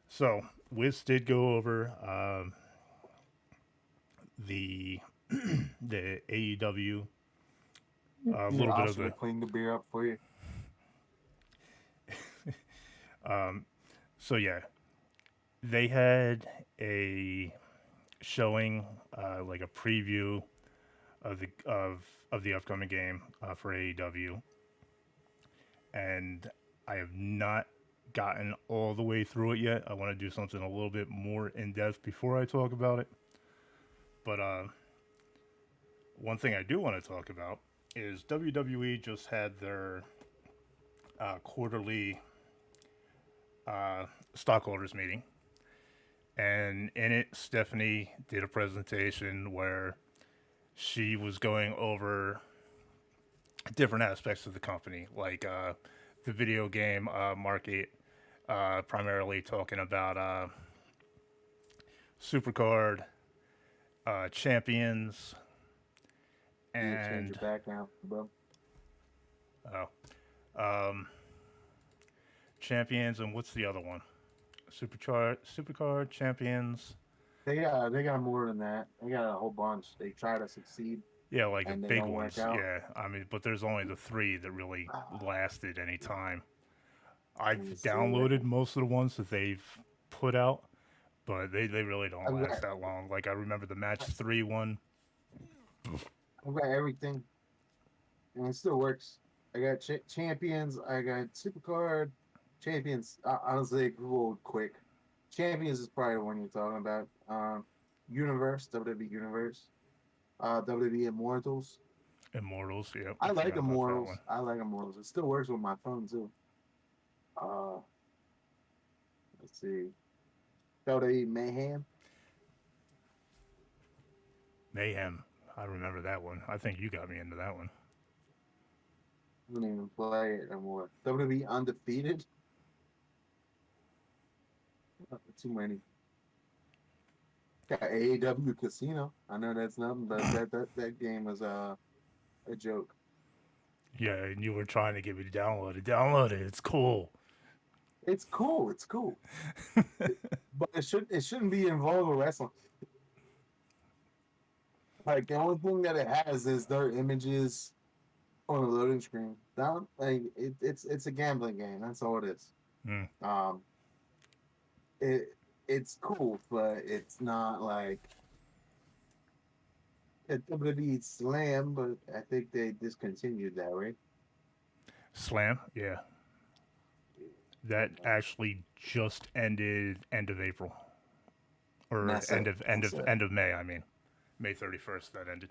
So, Wiz did go over the the AEW, a Yeah, little bit I of should the. have cleaned the beer up for you. So yeah, they had a showing, like a preview of the upcoming game for AEW, and I have not gotten all the way through it yet. I want to do something a little bit more in depth before I talk about it. But one thing I do want to talk about is WWE just had their quarterly stockholders meeting, and in it, Stephanie did a presentation where she was going over different aspects of the company, like the video game market, primarily talking about Supercard, Champions, You change your and background, bro. oh, Champions, and what's the other one? Supercard, Champions. They got more than that. They got a whole bunch. They try to succeed Yeah, like the and they big don't work ones. out. Yeah, I mean, but there's only the three that really lasted any time. I've Let me see. downloaded most of the ones that they've put out, but they really don't I've got last that long. Like I remember the match three one. I've got everything, and it still works. I got champions. I got supercard champions. Honestly, it grew old quick. Champions is probably the one you're talking about. Universe, WWE Universe, WWE Immortals. Immortals. Yep, I I like forgot about that one. Immortals. I like Immortals. It still works with my phone too. Uh, let's see. WWE Mayhem. Mayhem. I remember that one. I think you got me into that one. I don't even play it anymore. WWE Undefeated. Too many. Got AEW Casino. I know that's nothing, but that game is a joke. Yeah, and you were trying to get me to download it. Download it. It's cool. It's cool. It's cool. But it shouldn't be involved with wrestling. Like the only thing that it has is their images on the loading screen. That like it's a gambling game. That's all it is. Mm. Um, it it's cool, but it's not like it WWE Slam. But I think they discontinued that, right? Slam. Yeah, that actually just ended end of April And or that's it. That's it. end of May. I mean, May 31st. That ended.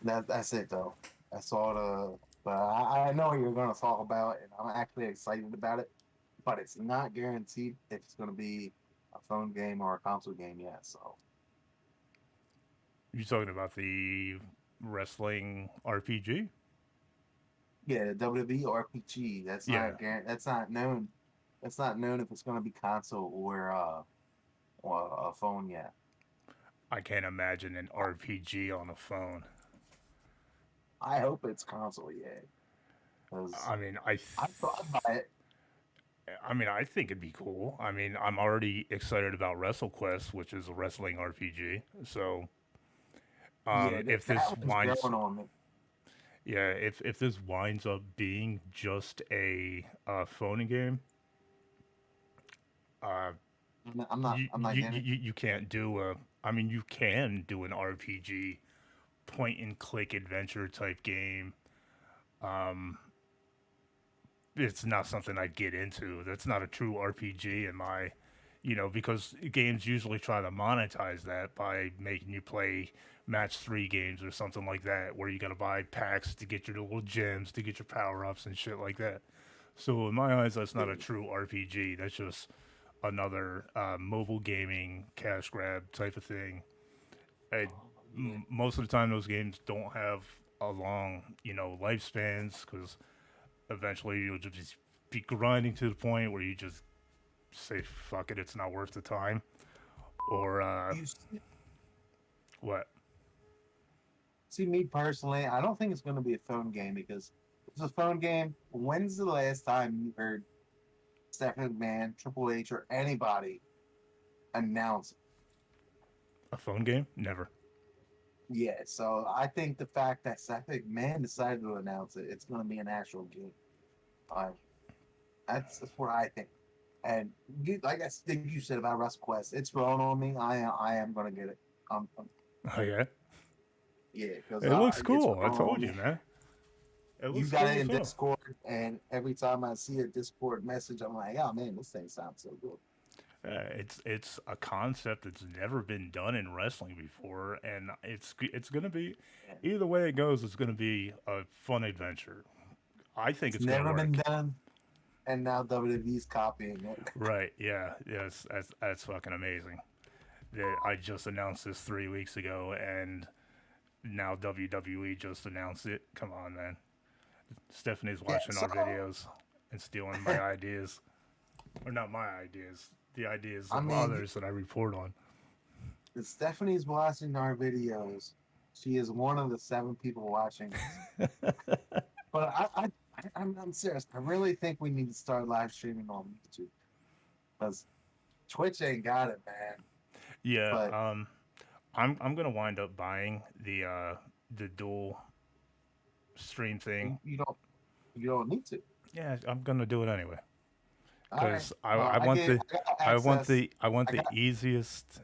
That's it though. That's all the. But I know what you're gonna talk about, and I'm actually excited about it. But it's not guaranteed if it's gonna be a phone game or a console game yet. So You talking about the wrestling RPG? yeah, the WWE RPG. That's Yeah, not That's not known. That's not known if it's gonna be console or a phone yet. I can't imagine an RPG on a phone. I hope it's console yet, because I mean, I thought about it. I think it'd be cool. I mean, I'm already excited about WrestleQuest, which is a wrestling RPG. So, Yeah, if this that one's winds, growing on me. yeah, if this winds up being just a phone game, uh, I'm not getting it. you can't do a. I mean, you can do an RPG, point and click adventure type game. It's not something I'd get into. That's not a true RPG in my, because games usually try to monetize that by making you play match three games or something like that, where you got to buy packs to get your little gems, to get your power ups and shit like that. So in my eyes, that's not a true RPG. That's just another mobile gaming cash grab type of thing. I, Yeah. Most of the time, those games don't have along, lifespans, because eventually you'll just be grinding to the point where you just say, fuck it, it's not worth the time. Or, You see, what? see me personally, I don't think it's going to be a phone game because if it's a phone game. When's the last time you heard Stephanie McMahon, Triple H, or anybody announce? A phone game? Never. Yeah, so I think the fact that Seth McMahon decided to announce it, it's going to be an actual game. Uh, that's what I think. And you, like I think you said about WrestleQuest, it's growing on me. I am going to get it. Um, Oh, yeah? yeah, because It looks it's cool. I growing on told you, me. man. It You looks got it cool as in hell. Discord, and every time I see a Discord message, I'm like, oh man, this thing sounds so good. It's a concept that's never been done in wrestling before, and it's gonna be, And either way it goes, it's gonna be a fun adventure. I think it's it's gonna never been work. done, and now WWE's copying it. Right? Yeah. Yes. That's fucking amazing. That I just announced this 3 weeks ago, and now WWE just announced it. Come on, man. Stephanie's Yeah, watching so our videos and stealing my ideas, or not my ideas, the ideas I of mean, others that I report on. if Stephanie's watching our videos, she is one of the 7 people watching us. But I'm serious. I really think we need to start live streaming on YouTube because Twitch ain't got it, man. Yeah, But I'm gonna wind up buying the dual stream thing. you, you don't you don't need to. Yeah, I'm gonna do it anyway All right. because Well, I got access. I want I the got. easiest.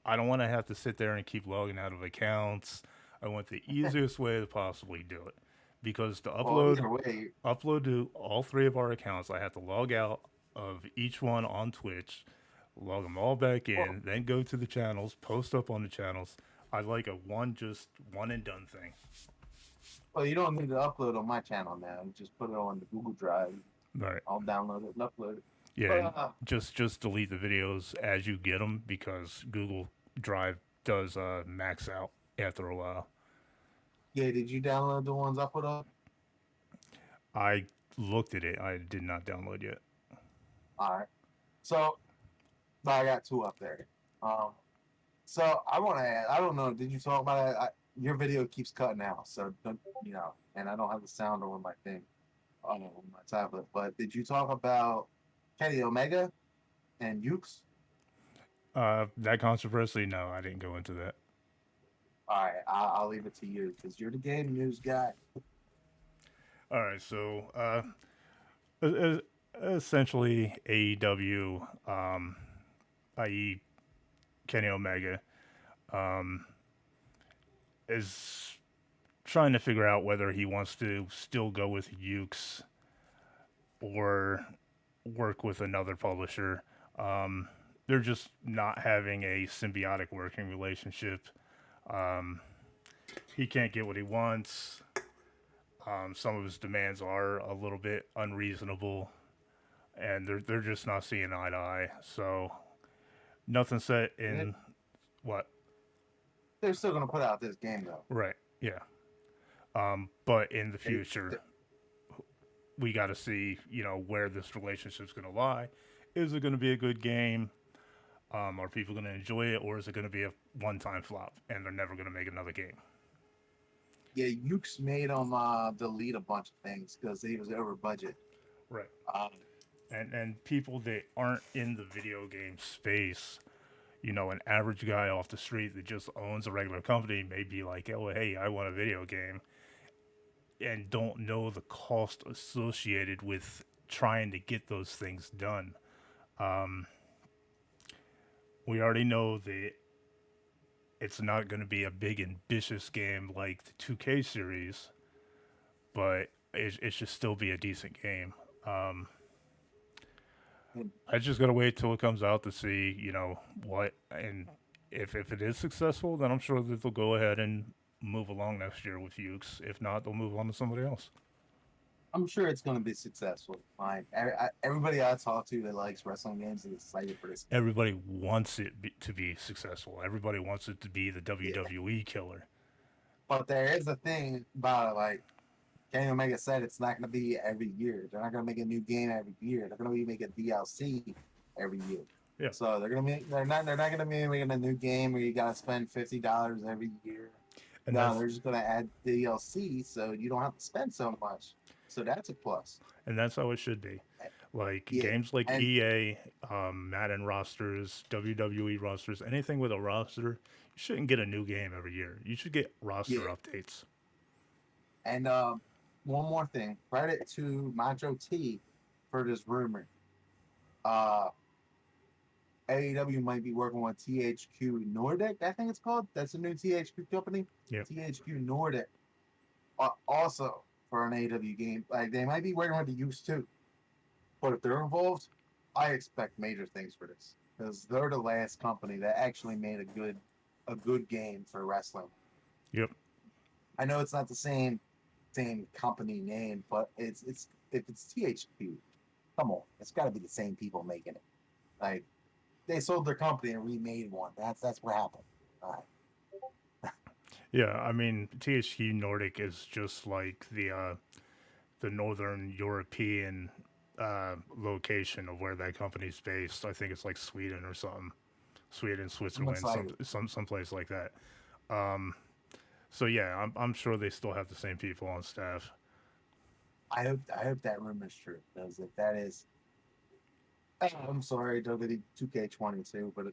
I don't want to have to sit there and keep logging out of accounts. I want the easiest way to possibly do it because to Well, either way, upload to all three of our accounts, I have to log out of each one on Twitch, log them all back well, in, then go to the channels, post up on the channels. I like a just one and done thing. well, you don't need to upload on my channel now. You just put it on the Google Drive. Right. I'll download it and upload it. Yeah, But and just delete the videos as you get them because Google Drive does max out after a while. yeah, did you download the ones I put up? I looked at it. I did not download yet. All right. So I got 2 up there. Um, so I want to add. I don't know. Did you talk about it? Your video keeps cutting out, so and I don't have the sound on my thing on my tablet. But did you talk about Kenny Omega and Ukes? That controversy? No, I didn't go into that. All right, I'll leave it to you because you're the game news guy. All right, so e- e- essentially AEW, i.e. Kenny Omega, um, is trying to figure out whether he wants to still go with Ukes or work with another publisher. Um, they're just not having a symbiotic working relationship. Um, he can't get what he wants. Some of his demands are a little bit unreasonable, and they're just not seeing eye to eye. So nothing set Yeah, in what? they're still gonna put out this game though. Right. Yeah. But in the They, future, they, we got to see, where this relationship's going to lie. Is it going to be a good game? Are people going to enjoy it, or is it going to be a one-time flop and they're never going to make another game? yeah, Ukes made them delete a bunch of things because he was over budget. Right. Um, And people that aren't in the video game space, an average guy off the street that just owns a regular company may be like, oh, hey, I want a video game, and don't know the cost associated with trying to get those things done. Um, we already know that it's not going to be a big ambitious game like the 2K series, but it should still be a decent game. Um, and I just gotta wait till it comes out to see, what, and if it is successful, then I'm sure that they'll go ahead and move along next year with Ukes. If not, they'll move on to somebody else. I'm sure it's going to be successful. Like everybody I talk to that likes wrestling games is excited for this. Everybody wants it to be successful. Everybody wants it to be the Yeah, WWE killer. But there is a thing about it, like Kenny Omega said, it's not going to be every year. They're not going to make a new game every year. They're going to be making DLC every year. Yeah, So they're gonna make they're not gonna be making a new game where you gotta spend $50 every year. and No, that's they're just gonna add DLC so you don't have to spend so much. So that's a plus. and that's how it should be. Like Yeah, games like and EA, Madden rosters, WWE rosters, anything with a roster, you shouldn't get a new game every year. You should get roster yeah, updates. and one more thing. Credit to Macho T for this rumor. Uh, AEW might be working with THQ Nordic. I think it's called. That's a new THQ company. Yep. THQ Nordic. Also for an AEW game, like they might be working with the Used too. But if they're involved, I expect major things for this because they're the last company that actually made a good game for wrestling. Yep. I know it's not the same company name, but it's if it's THQ, come on, it's got to be the same people making it. Like they sold their company and remade one. That's what happened. All right. Yeah, I mean THQ Nordic is just like the northern European location of where that company's based. I think it's like Sweden or something. Sweden, Looks Switzerland, like some place like that. So yeah, I'm sure they still have the same people on staff. I hope that rumor is true because if that is, I'm sorry, WWE 2K22, but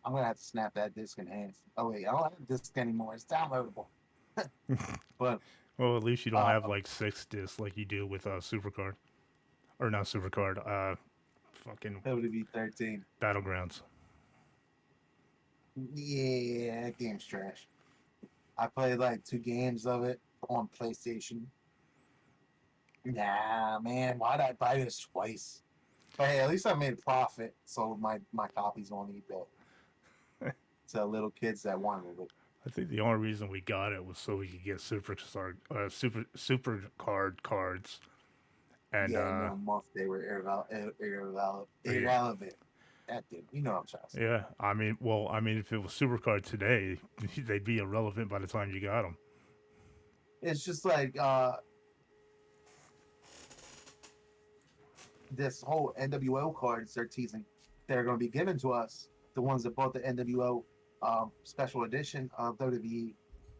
I'm gonna have to snap that disc in half. Oh wait, I don't have a disc anymore. It's downloadable. But Well, at least you don't uh, have like 6 discs like you do with Supercard or not Supercard. Fucking WWE 13. Battlegrounds. Yeah, that game's trash. I played like 2 games of it on PlayStation. Nah, man, why'd I buy this twice? But hey, at least I made a profit. Sold my copies on eBay to little kids that wanted it. I think the only reason we got it was so we could get super card cards and Yeah, in a month they were yeah. irrelevant. That dude, you know what I'm trying to say. Yeah, I mean, if it was Supercard today, they'd be irrelevant by the time you got them. It's just like this whole NWO cards they're teasing. They're going to be given to us, the ones that bought the NWO special edition of WWE.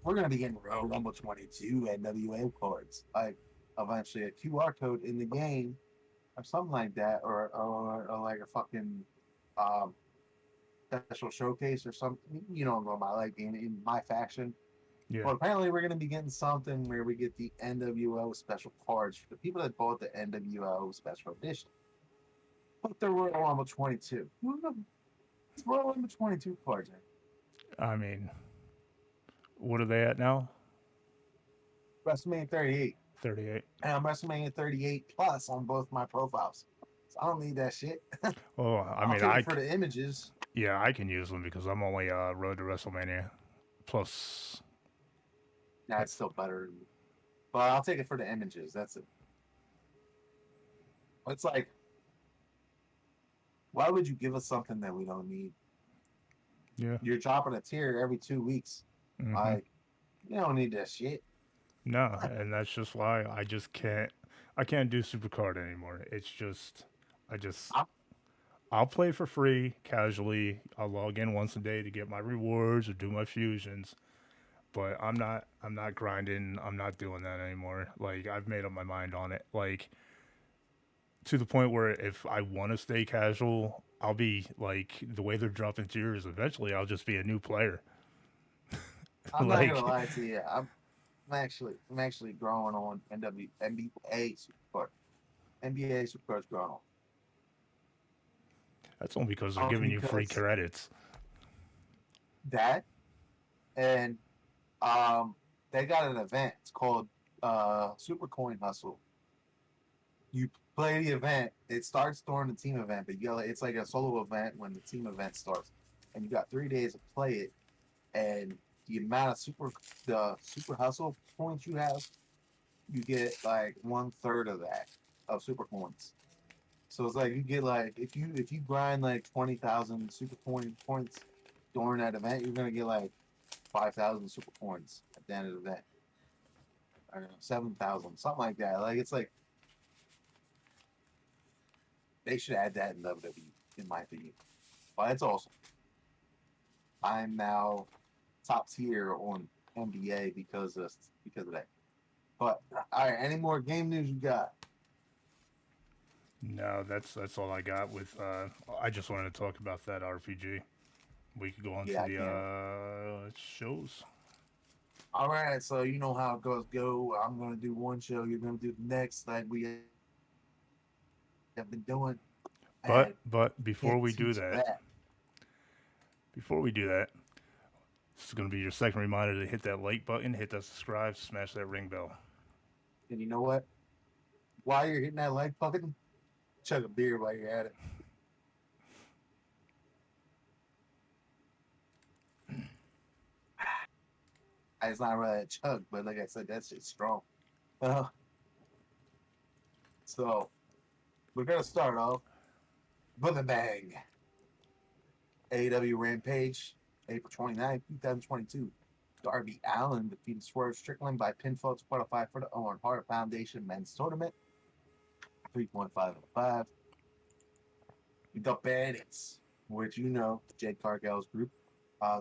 We're going to be getting Royal Rumble 22 NWO cards, like eventually a QR code in the game or something like that, or like a fucking um, special showcase or something. You know what I'm about, like in my faction. Yeah, Well, apparently we're going to be getting something where we get the NWO special cards for the people that bought the NWO special edition. But the Royal Rumble 22. It's Royal Rumble 22 cards. I mean, what are they at now? WrestleMania 38. 38. And I'm WrestleMania 38 plus on both my profiles. So I don't need that shit. Oh, I I'll mean, take it for the images. yeah, I can use them because I'm only Road to WrestleMania plus. Nah, it's still better. But I'll take it for the images. That's it. It's like, why would you give us something that we don't need? Yeah. You're dropping a tier every 2 weeks. Hmm. Like, you don't need that shit. No, and that's just why I just can't. I can't do Supercard anymore. It's just, I just, I'm, I'll play for free casually. I'll log in once a day to get my rewards or do my fusions. But I'm not grinding. I'm not doing that anymore. Like I've made up my mind on it. Like to the point where if I want to stay casual, I'll be like the way they're dropping tiers. Eventually, I'll just be a new player. I'm not gonna Like lie to you. I'm actually growing on NBA Supercard. NBA Supercard's growing on. that's only because they're Only giving you free because credits. that and um they got an event. It's called Super Coin Hustle. You play the event. It starts during the team event, but it's like a solo event when the team event starts, and you got 3 days to play it. And the amount of super hustle points you have, you get like 1/3 of that of super coins. So it's like you get like if you grind like 20,000 super coin points during that event, you're gonna get like 5,000 super coins. at the end of the day. I don't know, 7,000, something like that. Like it's like they should add that in WWE, in my opinion. But it's awesome. I'm now top tier on NBA because of that. But all right, any more game news you got? No, that's all I got. With I just wanted to talk about that RPG. We could go on to Yeah, I the can't. shows. All right, so you know how it goes. Go. I'm gonna do one show. You're gonna do the next, like we have been doing, and But you before can't we do teach that, that. before we do that, this is going to be your second reminder to hit that like button, hit that subscribe, smash that ring bell. And you know what? While you're hitting that like button, chug a beer while you're at it. It's not really a chug, but like I said, that's just strong. Uh, so we're gonna start off with a bang. AEW Rampage, April 29th, 2022. Darby Allen defeated Swerve Strickland by pinfall to qualify for the Owen Hart Foundation Men's Tournament. 3.5 out of 5. The Bandits, which you know, Jade Cargill's group,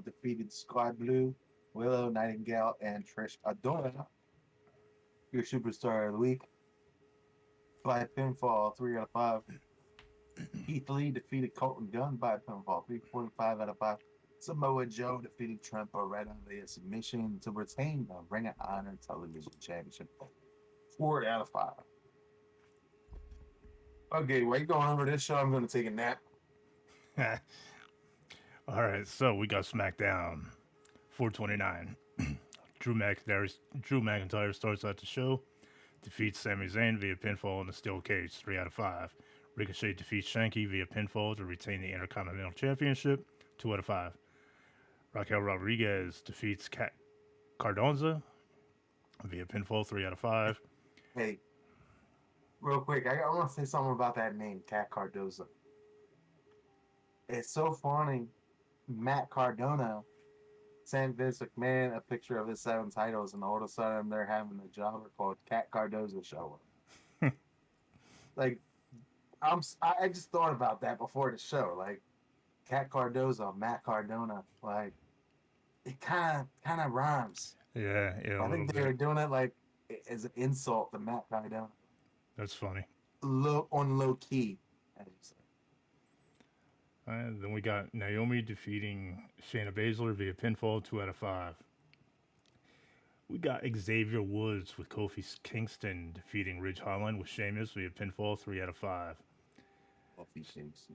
defeated Sky Blue, Willow Nightingale, and Trish Adora, your superstar of the week, by pinfall 3 out of 5. Keith Lee defeated Colton Gunn by pinfall 3.5 out of 5. Samoa Joe defeated Trent Barretta via submission to retain the Ring of Honor Television Championship. 4 out of 5. Okay, while you going over this show, I'm going to take a nap. All right, so we got SmackDown 429. Drew McIntyre starts out the show, defeats Sami Zayn via pinfall in the steel cage, 3 out of 5. Ricochet defeats Shanky via pinfall to retain the Intercontinental Championship, 2 out of 5. Raquel Rodriguez defeats Kat Cardonza via pinfall, 3 out of 5. Hey, real quick, I want to say something about that name, Cat Cardoza. It's so funny. Matt Cardona sent Vince McMahon a picture of his 7 titles, and all of a sudden they're having a jobber called Cat Cardoza show up. Like, I just thought about that before the show. Like, Cat Cardoza, Matt Cardona, like it kind of rhymes. Yeah, a I little think they bit. were doing it like as an insult to Matt Cardona, That's funny. low key, as you say. Then we got Naomi defeating Shayna Baszler via pinfall, 2 out of 5. We got Xavier Woods with Kofi Kingston defeating Ridge Holland with Sheamus via pinfall, 3 out of 5. Coffee shakes.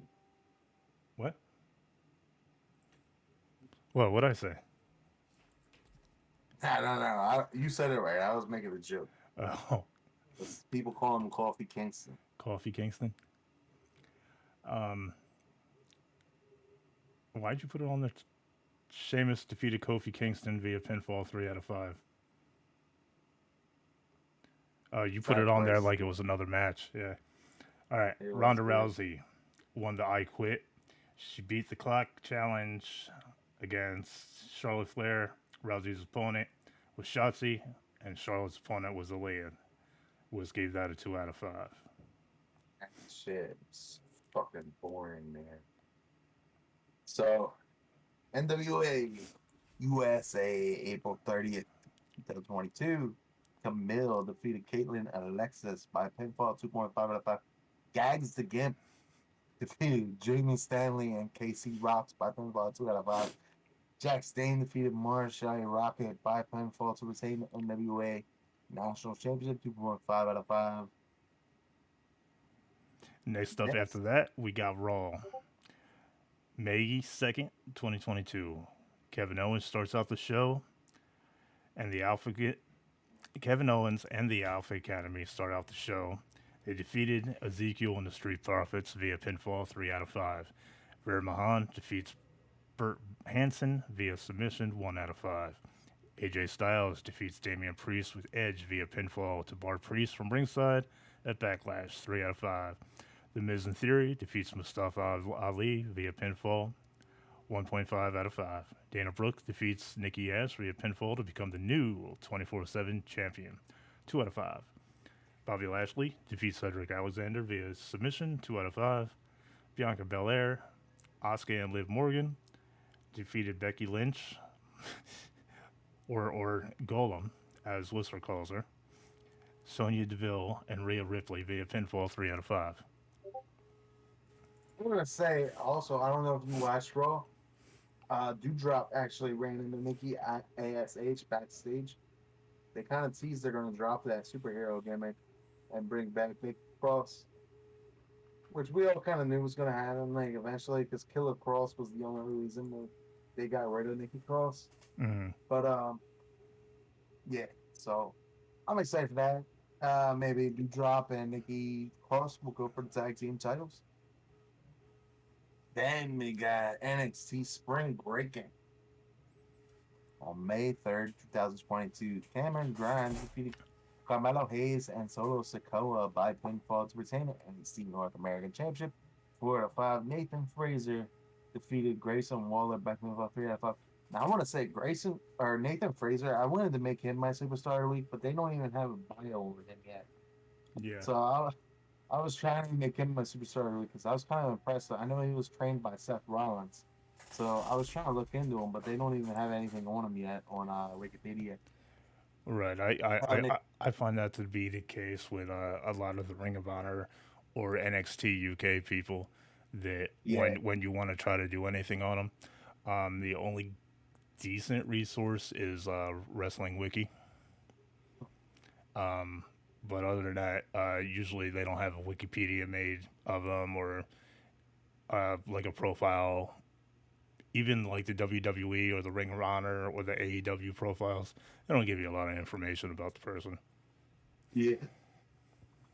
What? Well, what'd I say? No. You said it right. I was making a joke. Oh, People call him Coffee Kingston. Kofi Kingston. Um, why'd you put it on there? Sheamus defeated Kofi Kingston via pinfall, 3 out of 5. You put it on there Twice. like it was another match. Yeah. All right. It was Ronda good. Rousey won the I Quit. She beat the clock challenge against Charlotte Flair, Rousey's opponent was Shotzi, and Charlotte's opponent was Aaliyah. Was gave that a 2 out of 5. Shit, it's fucking boring, man. So NWA USA April 30th, 2022. Camille defeated Caitlin Alexis by pinfall 2.5 out of 5. Gags the Gimp defeated Jamie Stanley and KC Rocks by pinfall 2 out of 5. Jack Stain defeated Marshall Rocket by pinfall to retain the NWA National Championship 2.5 out of 5. Next up after Next, that, we got Raw. May 2nd, 2022. Kevin Owens starts out the show, and the Alpha Kevin Owens and the Alpha Academy start out the show. They defeated Ezekiel and the Street Profits via pinfall, 3 out of 5. Veer Mahan defeats Burt Hansen via submission, 1 out of 5. AJ Styles defeats Damian Priest with Edge via pinfall to bar Priest from ringside at Backlash, 3 out of 5. The Miz and Theory defeats Mustafa Ali via pinfall, 1.5 out of 5. Dana Brooke defeats Nikki Ash via pinfall to become the new 24/7 champion. 2 out of 5. Bobby Lashley defeats Cedric Alexander via submission. 2 out of 5. Bianca Belair, Asuka, and Liv Morgan defeated Becky Lynch, or Golem, as Whistler calls her, Sonya Deville, and Rhea Ripley via pinfall. 3 out of 5. I'm gonna say also, I don't know if you watched Raw. Dewdrop actually ran into Nikki at ASH backstage. They kind of teased they're gonna drop that superhero gimmick and bring back Nick Cross, which we all kind of knew was gonna happen. Like eventually, because Killer Cross was the only reason they got rid of Nikki Cross. Mm. But yeah. So I'm excited for that. Maybe Dewdrop and Nikki Cross will go for the tag team titles. Then we got NXT Spring Breaking on May 3rd, 2022. Cameron Grimes defeated Carmelo Hayes and Solo Sikoa by pinfall to retain it NXT North American Championship. 4 out of 5. Nathan Fraser defeated Grayson Waller by pinfall. 3 out of 5. Now I want to say Grayson or Nathan Fraser. I wanted to make him my superstar of the week, but they don't even have a bio over him yet. Yeah. So I was trying to make him my superstar of the week because I was kind of impressed. I know he was trained by Seth Rollins, so I was trying to look into him, but they don't even have anything on him yet on Wikipedia. Right. I, I, I, Nick, I I find that to be the case with a lot of the Ring of Honor or NXT UK people that yeah, when you want to try to do anything on them, the only decent resource is Wrestling Wiki. Um, but other than that, usually they don't have a Wikipedia made of them or like a profile. Even like the WWE or the Ring of Honor or the AEW profiles, they don't give you a lot of information about the person. yeah.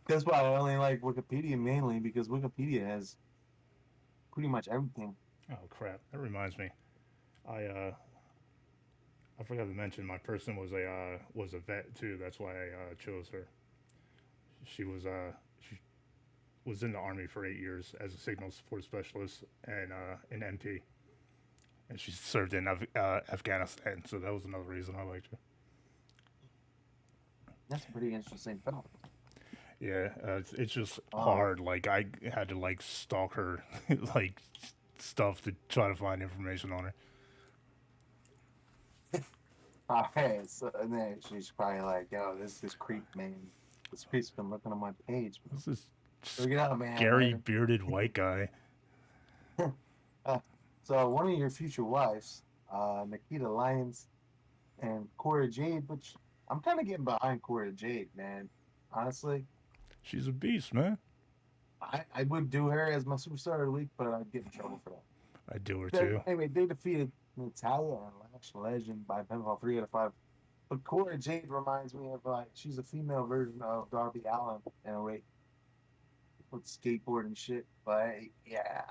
That's why I only like Wikipedia mainly because Wikipedia has pretty much everything. Oh crap! That reminds me. I uh, I forgot to mention my person was a vet too. That's why I chose her. She was she was in the army for 8 years as a signal support specialist and an MP, and she served in Afghanistan. So that was another reason I liked her. That's a pretty interesting film. Yeah, it's just Um, hard. Like I had to like stalk her, like stuff to try to find information on her. okay, so and then she's probably like, "Yo, this creep man, this creep's been looking on my page. This is Look it up, man." scary bearded white guy. uh, so one of your future wives, Nikita Lyons and Cora Jade, which I'm kind of getting behind Cora Jade, man. Honestly, She's a beast, man. I would do her as my superstar of the week, but I'd get in trouble for that. I'd do her Then, too. anyway, they defeated Natalia and Lash Legend by pinfall 3 out of 5. But Cora Jade reminds me of like she's a female version of Darby Allin in a way with skateboard and shit. But yeah,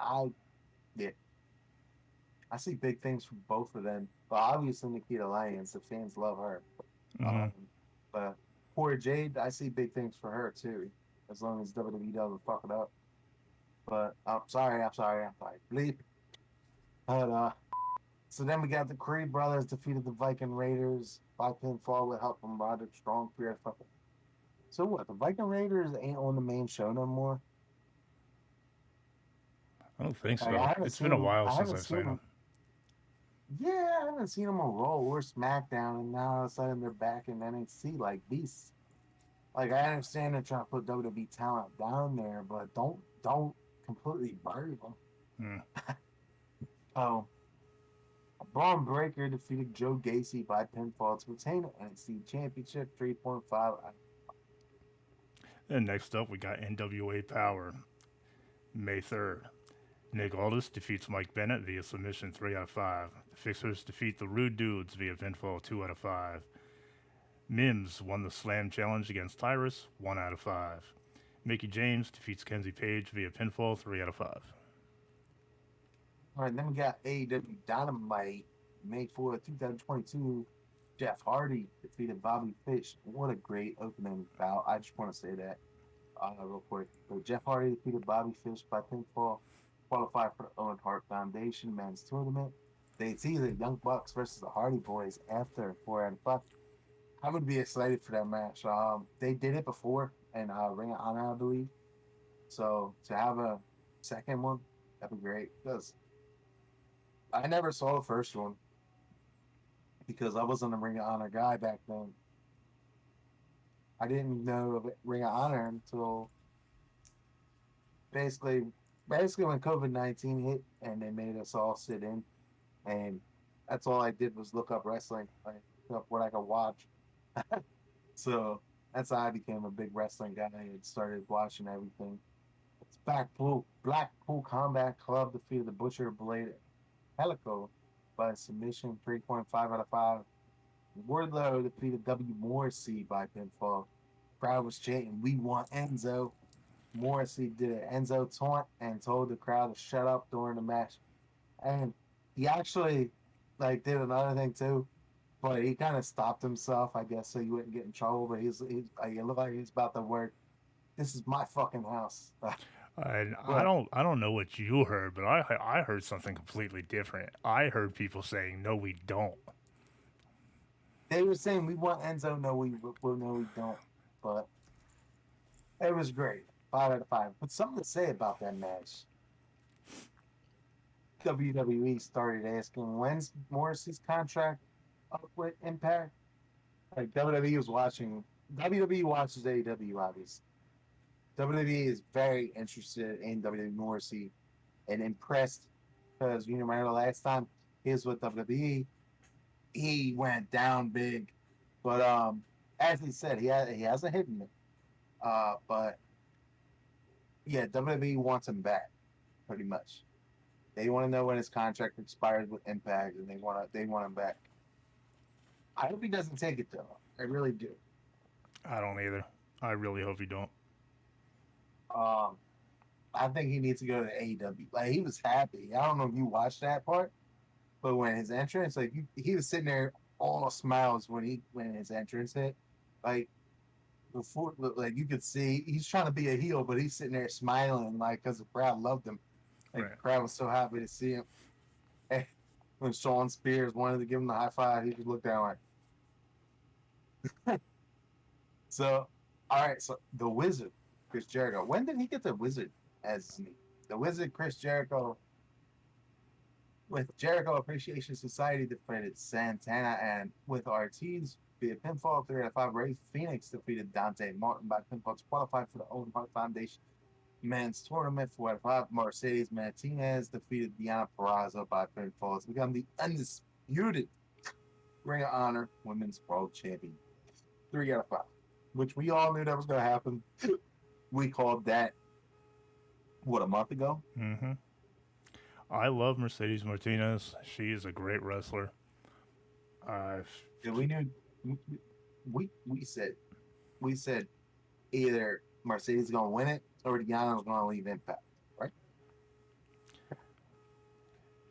yeah, I see big things from both of them. But obviously Nikita Lyons, the fans love her. Hmm. Um, but Cora Jade, I see big things for her too, as long as WWE doesn't fuck it up. But I'm sorry, bleep. But so then we got the Creed brothers defeated the Viking Raiders by pinfall with help from Roderick Strong. So what? The Viking Raiders ain't on the main show no more. I don't think Like, so. It's been a while I since haven't I've seen seen them. them. Yeah, I haven't seen them on Raw or SmackDown, and now all of a sudden they're back in NXT like beasts. Like I understand they're trying to put WWE talent down there, but don't completely bury them. Mm. Oh, Braun Breaker defeated Joe Gacy by pinfall to retain the NXT Championship 3.5. And next up, we got NWA Power, May 3rd. Nick Aldis defeats Mike Bennett via submission 3 out of 5. The Fixers defeat the Rude Dudes via pinfall 2 out of 5. Mims won the Slam Challenge against Tyrus 1 out of 5. Mickey James defeats Kenzie Page via pinfall 3 out of 5. All right, then we got AEW Dynamite May 4th, 2022. Jeff Hardy defeated Bobby Fish. What a great opening bout. I just want to say that real quick. So Jeff Hardy defeated Bobby Fish by pinfall qualify for the Owen Hart Foundation men's tournament. They see the Young Bucks versus the Hardy Boys after 4 out of 5. I would be excited for that match. They did it before in Ring of Honor, I believe. So to have a second one, that'd be great. Because I never saw the first one because I wasn't a Ring of Honor guy back then. I didn't know of Ring of Honor until basically basically when COVID-19 hit and they made us all sit in, and that's all I did was look up wrestling, like look up what I could watch. So that's how I became a big wrestling guy and started watching everything. It's Blackpool Combat Club defeated the Butcher Blade Helico by submission 3.5 out of 5. Wardlow defeated W. Morrissey by pinfall. Crowd was chanting, "We want Enzo." Morrissey did an Enzo taunt and told the crowd to shut up during the match. And he actually like did another thing too, but he kind of stopped himself, I guess, so he wouldn't get in trouble. But he's like, it looked like he's about to work. This is my fucking house. And I But don't I don't know what you heard, but I heard something completely different. I heard people saying no, we don't. they were saying we want Enzo. No, no, we don't. But it was great. 5 out of 5. But something to say about that match. WWE started asking when's Morrissey's contract up with Impact. Like WWE was watching. WWE watches AEW, obviously. WWE is very interested in WWE Morrissey and impressed because you remember the last time he was with WWE, he went down big. But as he said, he hasn't hidden it. But yeah, WWE wants him back pretty much. They want to know when his contract expires with Impact, and they want him back. I hope he doesn't take it though. I really do. I don't either. I really hope you don't. Um, I think he needs to go to AEW. Like he was happy. I don't know if you watched that part, but when his entrance, like he was sitting there all smiles when his entrance hit. Like before, like you could see he's trying to be a heel, but he's sitting there smiling like because the crowd loved him. Like Right. the crowd was so happy to see him. And when Sean Spears wanted to give him the high five, he just looked down like. So, all right. So the Wizard, Chris Jericho. When did he get the Wizard as his name? The Wizard, Chris Jericho, with Jericho Appreciation Society defeated Santana, and with Ortiz via pinfall 3 out of 5. Ray Phoenix defeated Dante Martin by pinfall to qualify for the Owen Hart Foundation men's tournament 4 out of 5. Mercedes Martinez defeated Deanna Purrazzo by pinfall to become the undisputed Ring of Honor Women's World Champion. 3 out of 5, which we all knew that was going to happen. We called that what, a month ago. Mm-hmm. I love Mercedes Martinez. She is a great wrestler. I've Yeah, we knew. We said either Mercedes is going to win it or Deanna's going to leave Impact, right?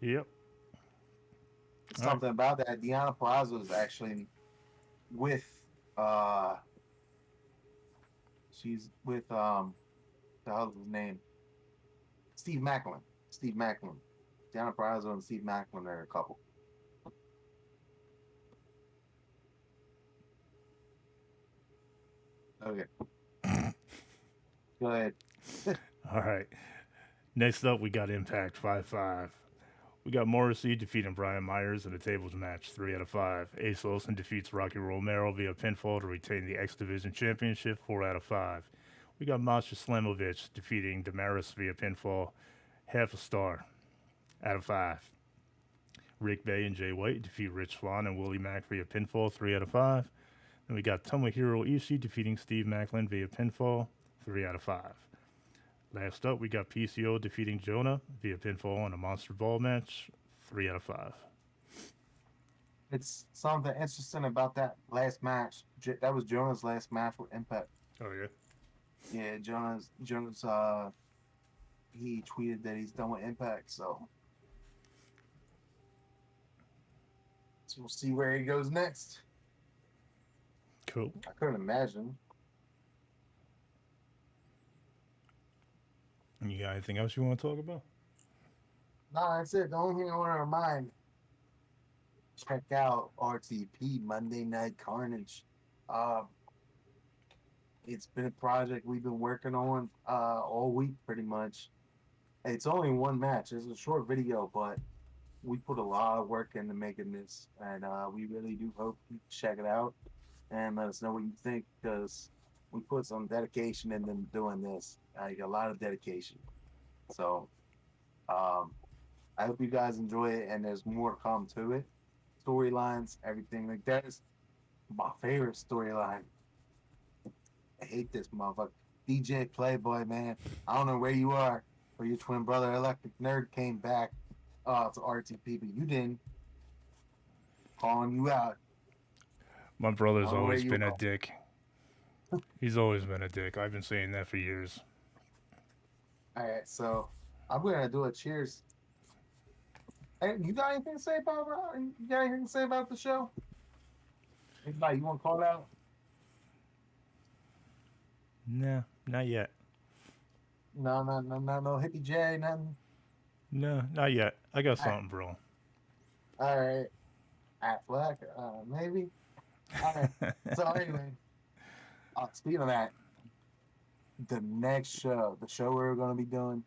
Yep. I Something about that. Deanna Purrazzo is actually with uh she's with the hell's his name? Steve Macklin. Steve Macklin. Deanna Purrazzo and Steve Macklin are a couple. Okay, go ahead. All right. Next up, we got Impact 5-5. We got Morrissey defeating Brian Myers in a tables match 3 out of 5. Ace Wilson defeats Rocky Romero via pinfall to retain the X Division Championship 4 out of 5. We got Masha Slamovich defeating Damaris via pinfall, half a star out of 5. Rick Bay and Jay White defeat Rich Swann and Willie Mack via pinfall 3 out of 5. Then we got Tomohiro Ishii defeating Steve Macklin via pinfall 3 out of 5. Last up, we got PCO defeating Jonah via pinfall in a Monster Ball match 3 out of 5. It's something interesting about that last match. That was Jonah's last match with Impact. Oh, yeah. Yeah, Jonah's he tweeted that he's done with Impact, so we'll see where he goes next. Cool. I couldn't imagine. You got anything else you want to talk about? No, that's it. The only thing I want to remind, check out RTP Monday Night Carnage. Uh, it's been a project we've been working on all week pretty much. It's only one match. It's a short video, but we put a lot of work into making this, and we really do hope you check it out and let us know what you think because we put some dedication into doing this, like a lot of dedication. So um, I hope you guys enjoy it, and there's more to come to it. Storylines, everything like that is my favorite storyline. I hate this motherfucker. DJ Playboy, man. I don't know where you are, but your twin brother Electric Nerd came back to RTP, but you didn't. Calling you out. My I brother's don't know where always you been a are. dick. He's always been a dick. I've been saying that for years. All right, so I'm gonna do a cheers. Hey, you got anything to say about you got anything to say about the show? Anybody you want to call out? Nah, not yet. No, no, no, no, no. Hippie J, nothing. No, not yet. I got All right, something, bro. all right. Affleck, maybe. All right. So anyway, speaking of that, the next show, the show we're gonna be doing,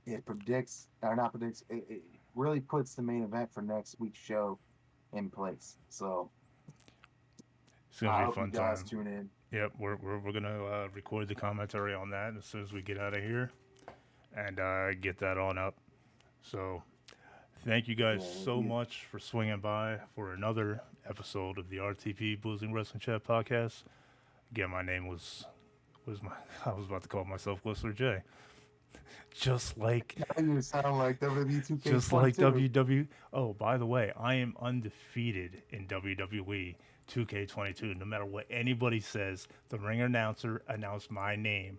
it predicts or not predicts. It really puts the main event for next week's show in place. So It's gonna I be a hope you fun guys time. tune in. Yep, we're gonna record the commentary on that as soon as we get out of here and get that on up. So thank you guys Yeah, so much for swinging by for another episode of the RTP Blues and Wrestling Chat podcast. Again, my name was my I was about to call myself Whistler J. Just like you sound like WWE just like 2K22. WW. Oh, by the way, I am undefeated in WWE 2K22. No matter what anybody says, the ring announcer announced my name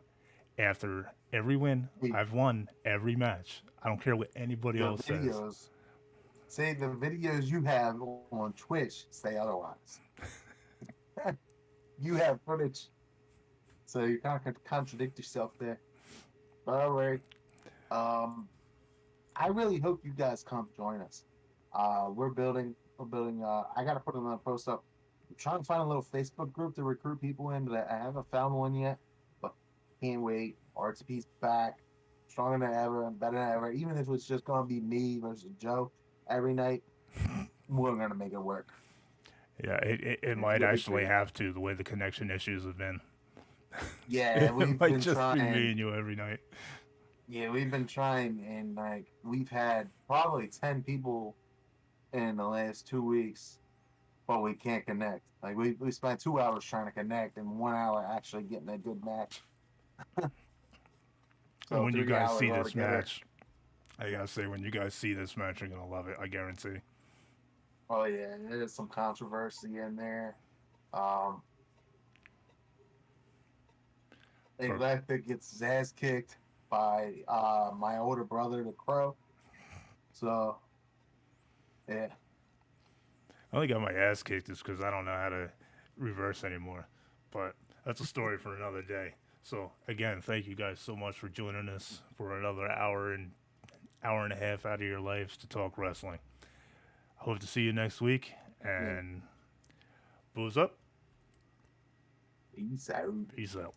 after every win. Hey, I've won every match. I don't care what anybody the else says. videos say the videos you have on Twitch say otherwise. You have footage, so you kind of contradict yourself there. But all right. Um, I really hope you guys come join us. We're building. I gotta put another post up. I'm trying to find a little Facebook group to recruit people in, but I haven't found one yet. But can't wait. RTP's back, stronger than ever and better than ever. Even if it's just gonna be me versus Joe every night, we're gonna make it work. Yeah, it And it's might gonna be actually great. have to the way the connection issues have been. Yeah, It we've might been just be me trying. and you every night. Yeah, we've been trying, and like we've had probably 10 people in the last 2 weeks, but we can't connect. Like we spent 2 hours trying to connect and 1 hour actually getting a good match. And So when you three guys hours see this altogether. match, I gotta say, when you guys see this match, you're gonna love it. I guarantee. Oh yeah, there's some controversy in there. Um, But Eclectic gets his ass kicked by my older brother, the Crow. So yeah, I only got my ass kicked just because I don't know how to reverse anymore. But that's a story for another day. So again, thank you guys so much for joining us for another hour and a half out of your lives to talk wrestling. Hope to see you next week yeah. and booze up. Peace out. Peace out.